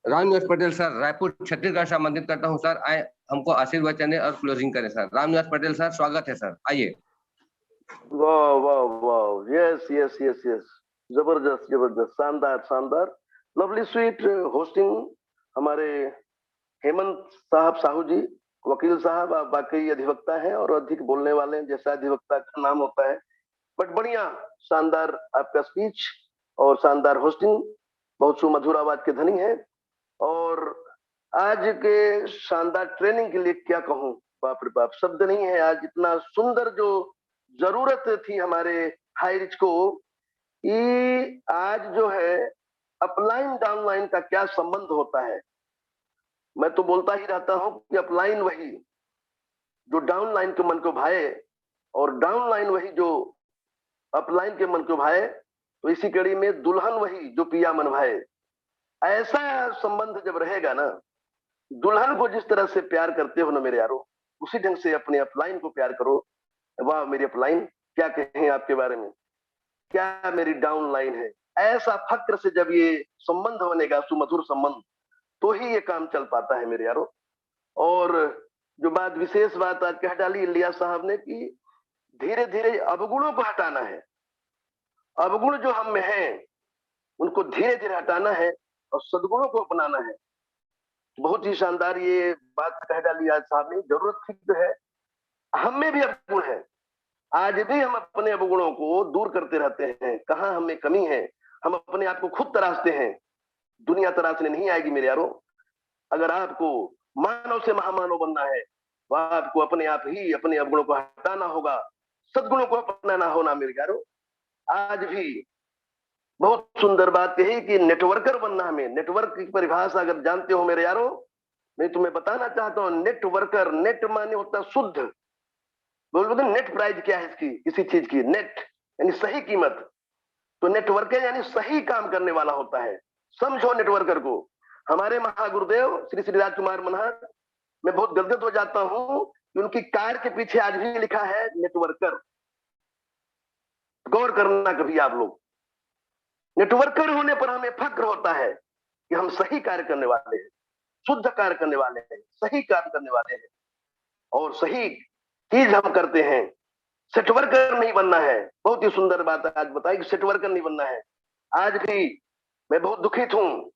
रामनिवास पटेल सर रायपुर छत्तीसगढ़ से आमंत्रित करता हूं। सर आए हमको आशीर्वाद चंदे और क्लोजिंग करें। सर रामनिवास पटेल सर स्वागत है सर, आइए। वाह वाह वाह, यस यस यस यस, जबरदस्त जबरदस्त, शानदार शानदार, लवली स्वीट होस्टिंग हमारे हेमंत साहब साहू जी, वकील साहब। आप वाकई अधिवक्ता हैं और अधिक बोलने वाले हैं, जैसा अधिवक्ता का नाम होता है। बट बढ़िया, शानदार आपका स्पीच और शानदार होस्टिंग, बहुत सुमधुर आवाज के धनी है। और आज के शानदार ट्रेनिंग के लिए क्या कहूं, बाप रे बाप, शब्द नहीं है। आज इतना सुंदर जो जरूरत थी हमारे हाई रिच को, कि आज जो है अपलाइन डाउनलाइन का क्या संबंध होता है। मैं तो बोलता ही रहता हूं कि अपलाइन वही जो डाउनलाइन के मन को भाए और डाउनलाइन वही जो अपलाइन के मन को भाए। तो इसी कड़ी में दुल्हन वही जो पिया मन भाए। ऐसा संबंध जब रहेगा ना, दुल्हन को जिस तरह से प्यार करते हो ना मेरे यारो, उसी ढंग से अपने अपलाइन को प्यार करो। वाह मेरी अपलाइन, क्या कहें आपके बारे में, क्या मेरी डाउन लाइन है। ऐसा फक्र से जब ये संबंध बनेगा, सुमधुर संबंध, तो ही ये काम चल पाता है मेरे यारो। और जो बात विशेष बात आज कह डाली इलियास साहब ने कि धीरे धीरे अवगुणों को हटाना है। अवगुण जो हम में है उनको धीरे धीरे हटाना है और सद्गुणों को अपनाना है। बहुत ही शानदार ये बात कह डाली आज साहब ने। जरूरत थी जो है, हम में भी अवगुण है। आज भी हम अपने अवगुणों को दूर करते रहते हैं। कहाँ हमें कमी है, हम अपने आप को खुद तराशते हैं। दुनिया तराशने नहीं आएगी मेरे यारो। अगर आपको मानव से महामानव बनना है, वह आपको अपने आप ही अपने अवगुणों को हटाना होगा, सद्गुणों को अपनाना होना मेरे यारो। आज भी बहुत सुंदर बात कही कि नेटवर्कर बनना हमें। नेटवर्क की परिभाषा अगर जानते हो मेरे यारो, मैं तुम्हें बताना चाहता हूँ। नेटवर्कर, नेट माने होता शुद्ध। बोलते नेट प्राइस क्या है इसकी, किसी चीज की, नेट यानी सही कीमत। तो नेटवर्कर यानी सही काम करने वाला होता है। समझो नेटवर्कर को। हमारे महागुरुदेव श्री श्री राजकुमार मनहर, मैं बहुत गदगद हो जाता हूं कि उनकी कार के पीछे आज भी लिखा है नेटवर्कर। गौर करना कभी आप लोग। नेटवर्कर होने पर हमें फक्र होता है कि हम सही कार्य करने वाले हैं, शुद्ध कार्य करने वाले हैं, सही काम करने वाले हैं और सही चीज हम करते हैं। सेटवर्कर नहीं बनना है। बहुत ही सुंदर बात आज बताई कि सेटवर्कर नहीं बनना है। आज भी मैं बहुत दुखित हूं।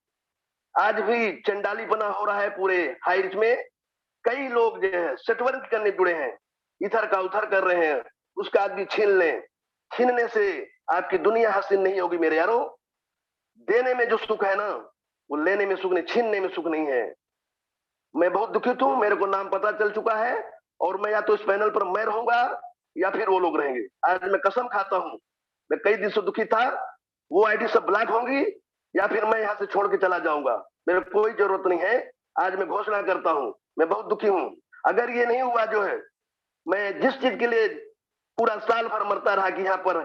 आज भी चंडालीपना हो रहा है पूरे हाई रिच में। कई लोग जो है सेटवर्क करने जुड़े हैं, इधर का उधर कर रहे हैं, उसका आदमी छीन लें। छीनने से आपकी दुनिया हसीन नहीं होगी मेरे यारो। देने में जो सुख है ना, वो लेने में सुख नहीं, छीनने में सुख नहीं है। मैं बहुत दुखित हूं। मेरे को नाम पता चल चुका है और मैं या तो इस पैनल पर मैं रहूंगा या फिर वो लोग रहेंगे। आज मैं कसम खाता हूं, मैं कई दिन से दुखी था। वो आईडी सब ब्लॉक होंगी या फिर मैं यहाँ से छोड़ के चला जाऊंगा। मेरे कोई जरूरत नहीं है। आज मैं घोषणा करता हूं, मैं बहुत दुखी हूं। अगर ये नहीं हुआ जो है, मैं जिस चीज के लिए पूरा साल भर मरता रहा कि यहाँ पर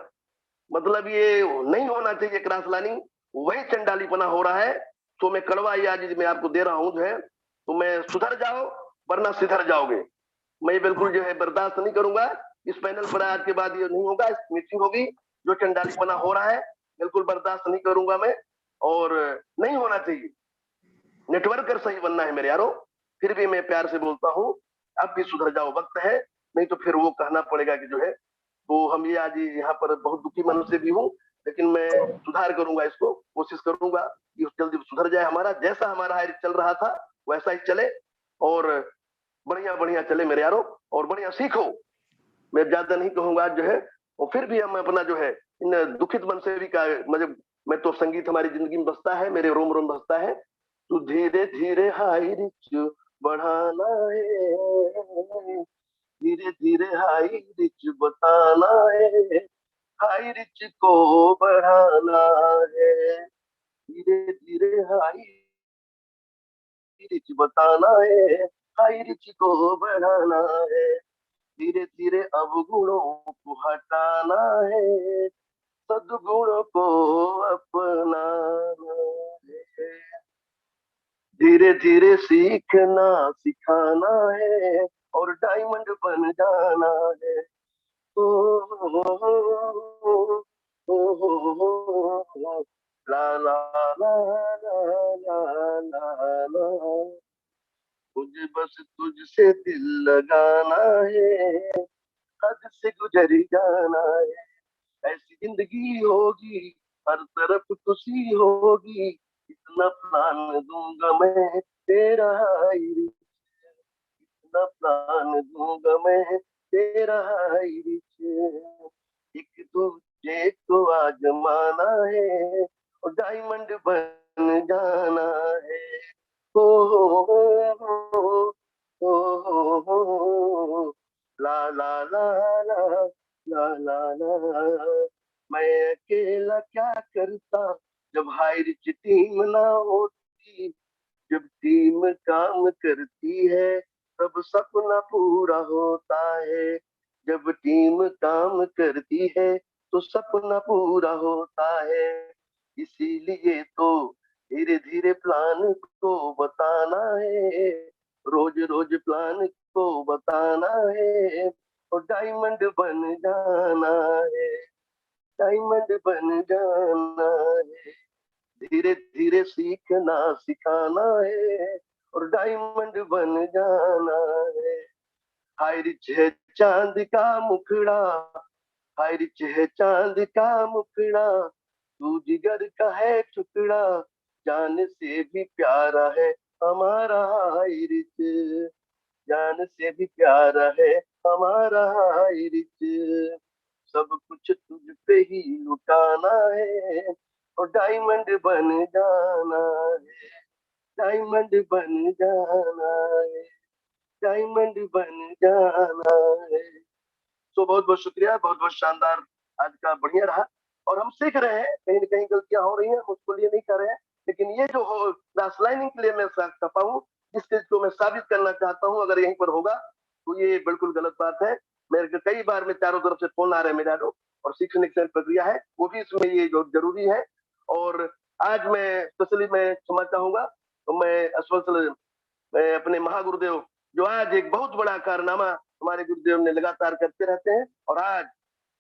मतलब ये नहीं होना चाहिए क्रॉस लाइनिंग, वही चंडालीपना हो रहा है। तो मैं कड़वा ये आज मैं आपको दे रहा हूं जो है, तो मैं सुधर जाओ वरना सिधर जाओगे। मैं बिल्कुल जो है बर्दाश्त नहीं करूंगा। इस पैनल पर आज के बाद ये नहीं होगा। इस मीटिंग होगी, जो चंडालीपना हो रहा है बिल्कुल बर्दाश्त नहीं करूंगा मैं, और नहीं होना चाहिए। नेटवर्कर सही बनना है मेरे यारो। फिर भी मैं प्यार से बोलता हूँ, अब भी सुधर जाओ, वक्त है। नहीं तो फिर वो कहना पड़ेगा कि जो है, तो हम ये आज यहाँ पर बहुत दुखी मन से भी हूँ, लेकिन मैं सुधार करूंगा इसको, कोशिश करूंगा कि जल्दी सुधर जाए हमारा। जैसा हमारा हायर चल रहा था वैसा ही चले और बढ़िया बढ़िया चले मेरे यारो, और बढ़िया सीखो। मैं ज्यादा नहीं कहूंगा जो है। और फिर भी हम अपना जो है इन दुखित मन से भी मतलब मैं तो संगीत हमारी जिंदगी में बसता है, मेरे रोम रोम बसता है। तो धीरे धीरे हाई रिच बढ़ाना है, धीरे धीरे हाई रिच बताना है, हाई रिच को बढ़ाना है, धीरे धीरे हाई रिच बताना है, हाई रिच को बढ़ाना है, धीरे धीरे अवगुणों को हटाना है, सद्गुणों को अपनाना है, धीरे धीरे सीखना सिखाना है और डायमंड बन जाना है। ओ ला ला ला ला ला ला ला, मुझे बस तुझसे दिल लगाना है, हद से गुजर जाना है। ऐसी जिंदगी होगी, हर तरफ खुशी होगी, इतना प्लान दूंगा मैं तेरा हाई, इतना प्लान दूंगा मैं तेरा हाई। एक दूजे को आजमाना है और डायमंड बन जाना है। ओ हो हो ला ला ला ला ला ला ला, मैं अकेला क्या करता जब हाई रिच टीम ना होती, जब टीम काम करती है तब सपना पूरा होता है, जब टीम काम करती है तो सपना पूरा होता है, इसीलिए तो धीरे धीरे प्लान को बताना है, रोज रोज प्लान को बताना है, और डायमंड बन जाना है, डायमंड बन जाना है, धीरे धीरे सीखना सिखाना है, और डायमंड बन जाना है। हाय रिच है चांद का मुखड़ा, हाय रिच है चांद का मुखड़ा, तू जिगर का है टुकड़ा, जान से भी प्यारा है हमारा हाय रिच, जान से भी प्यारा है हमारा हाय रिच, सब कुछ तुझ पे ही लुटाना है, और डायमंड बन जाना है, डायमंड बन जाना है, डायमंड बन जाना है। तो बहुत बहुत शुक्रिया, बहुत बहुत शानदार आज का बढ़िया रहा, और हम सीख रहे हैं, कहीं ना कहीं गलतियां हो रही हैं, हम उसको लिए नहीं कर रहे हैं, लेकिन ये जो हो लास्ट लाइनिंग के लिए मैं कर पाऊँ, जिस चीज को मैं साबित करना चाहता हूँ, अगर यहीं पर होगा तो ये बिल्कुल गलत बात है। मेरे कई बार में चारों तरफ से फोन आ रहे हैं मेरा, और सीखने की प्रक्रिया है वो भी इसमें ये जो जरूरी है। और आज मैं स्पेशली मैं क्षमा चाहूंगा, तो मैं अपने महागुरुदेव जो आज एक बहुत बड़ा कारनामा हमारे गुरुदेव ने लगातार करते रहते हैं, और आज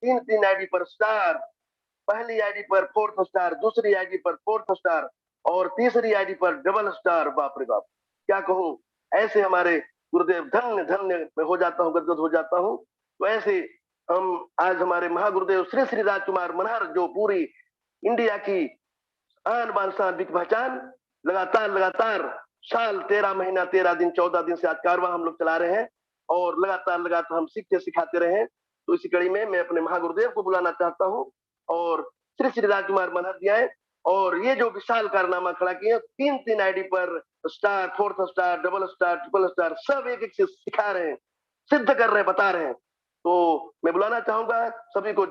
3 आईडी पर स्टार, पहली आईडी पर 4th स्टार, दूसरी आईडी पर 4th स्टार, और तीसरी आईडी पर डबल स्टार, बाप रे बाप क्या कहूं, ऐसे हमारे गुरुदेव धन्य धन्य में हो जाता हूँ, गदगद हो जाता हूँ। तो ऐसे हम आज हमारे महागुरुदेव श्री श्री राजकुमार मनहर, जो पूरी इंडिया की आन बान शान की पहचान, लगातार साल 13 महीना 13 दिन 14 दिन से आज कारवां हम लोग चला रहे हैं, और लगातार हम सीखते सिखाते रहे हैं। तो इसी कड़ी में मैं अपने महागुरुदेव को बुलाना चाहता हूँ, और श्री श्री राजकुमार मनहर जी आए, और ये जो विशाल कारनामा खड़ा किए, 3 आईडी पर star, 4th star, double star, triple star, सब एक एक से सिखा रहे हैं, सिद्ध कर रहे हैं, बता रहे हैं। तो मैं बुलाना चाहूंगा सभी को,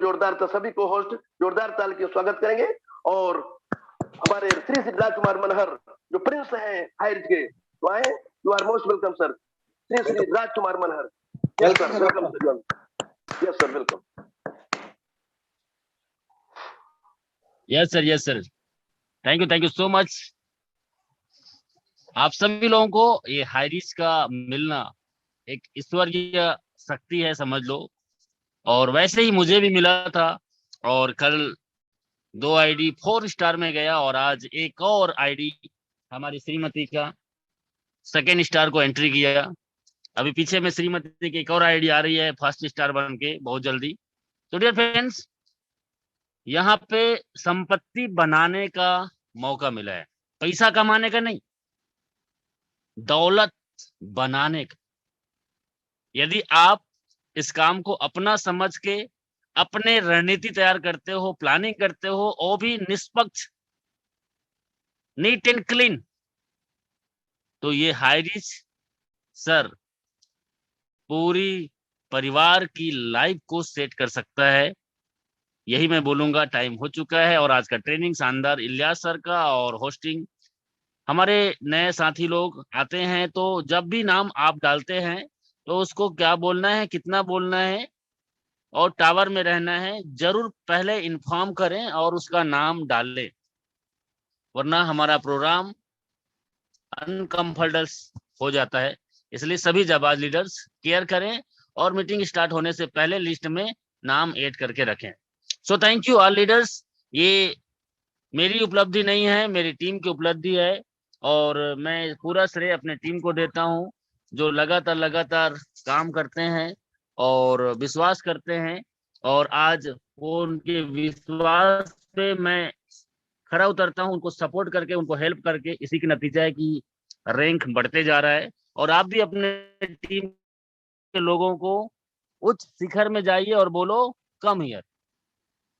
सभी को होस्ट जोरदार ताल के स्वागत करेंगे, और हमारे श्री श्री राजकुमार मनहर जो प्रिंस हैं हायर के, तो आए, you are most welcome sir, Shri Shri Rajkumar Manhar. Yes sir, welcome sir, yes sir, welcome. Yes sir, thank you so much. आप सभी लोगों को ये हाइरिच का मिलना एक ईश्वरीय शक्ति है, समझ लो, और वैसे ही मुझे भी मिला था, और कल 2 आईडी 4 स्टार में गया, और आज एक और आईडी हमारी श्रीमती का 2nd स्टार को एंट्री किया। अभी पीछे में श्रीमती की एक और आईडी आ रही है 1st स्टार बन के बहुत जल्दी। तो डियर फ्रेंड्स, यहाँ पे संपत्ति बनाने का मौका मिला है, पैसा कमाने का नहीं, दौलत बनाने का। यदि आप इस काम को अपना समझ के अपने रणनीति तैयार करते हो, प्लानिंग करते हो, वो भी निष्पक्ष, नीट एंड क्लीन, तो ये हाइरिच सर पूरी परिवार की लाइफ को सेट कर सकता है। यही मैं बोलूंगा, टाइम हो चुका है, और आज का ट्रेनिंग शानदार इलियास सर का, और होस्टिंग हमारे नए साथी लोग आते हैं, तो जब भी नाम आप डालते हैं तो उसको क्या बोलना है, कितना बोलना है, और टावर में रहना है, जरूर पहले इन्फॉर्म करें और उसका नाम डाल लें, वरना हमारा प्रोग्राम अनकंफर्टेबल हो जाता है। इसलिए सभी जाबाज लीडर्स केयर करें, और मीटिंग स्टार्ट होने से पहले लिस्ट में नाम ऐड करके रखें। So thank you all leaders. ये मेरी उपलब्धि नहीं है, मेरी टीम की उपलब्धि है, और मैं पूरा श्रेय अपने टीम को देता हूं, जो लगातार काम करते हैं और विश्वास करते हैं, और आज वो उनके विश्वास पे मैं खरा उतरता हूं, उनको सपोर्ट करके, उनको हेल्प करके। इसी का नतीजा है कि रैंक बढ़ते जा रहा है, और आप भी अपने टीम के लोगों को उच्च शिखर में जाइए और बोलो कम हियर।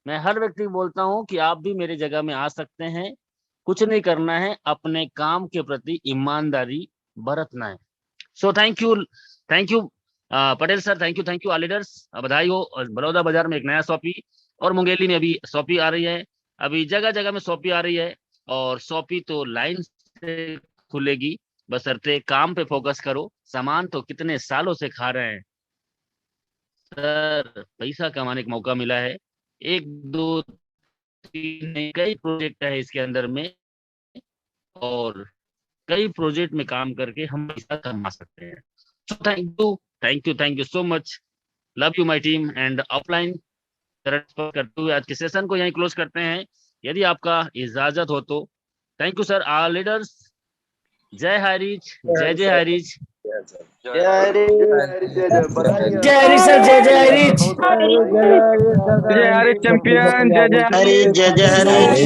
मैं हर व्यक्ति को बोलता हूं कि आप भी मेरी जगह में आ सकते हैं, कुछ नहीं करना है, अपने काम के प्रति ईमानदारी बरतना है। So thank you Patel sir thank you all leaders, बधाई हो। बड़ौदा बाजार में एक नया शॉपी और मुंगेली में अभी शॉपी आ रही है, अभी जगह जगह में शॉपी आ रही है, और शॉपी तो लाइन से खुलेगी, बशर्ते काम पे फोकस करो। सामान तो कितने सालों से खा रहे हैं सर, पैसा कमाने का मौका मिला है, 1 2 3 नहीं, कई प्रोजेक्ट है इसके अंदर में, और कई प्रोजेक्ट में काम करके हम पैसा कमा सकते हैं। So thank you so much, love you my team. And offline करते हुए आज के सेशन को यहीं क्लोज करते हैं, यदि आपका इजाजत हो तो। Thank you sir, all leaders. जय हरीज, जय हरीज। जय हरी बधाई जय हरी सर, जय हरी। जय हरी चैंपियन, जय हरी। जय जय हरी।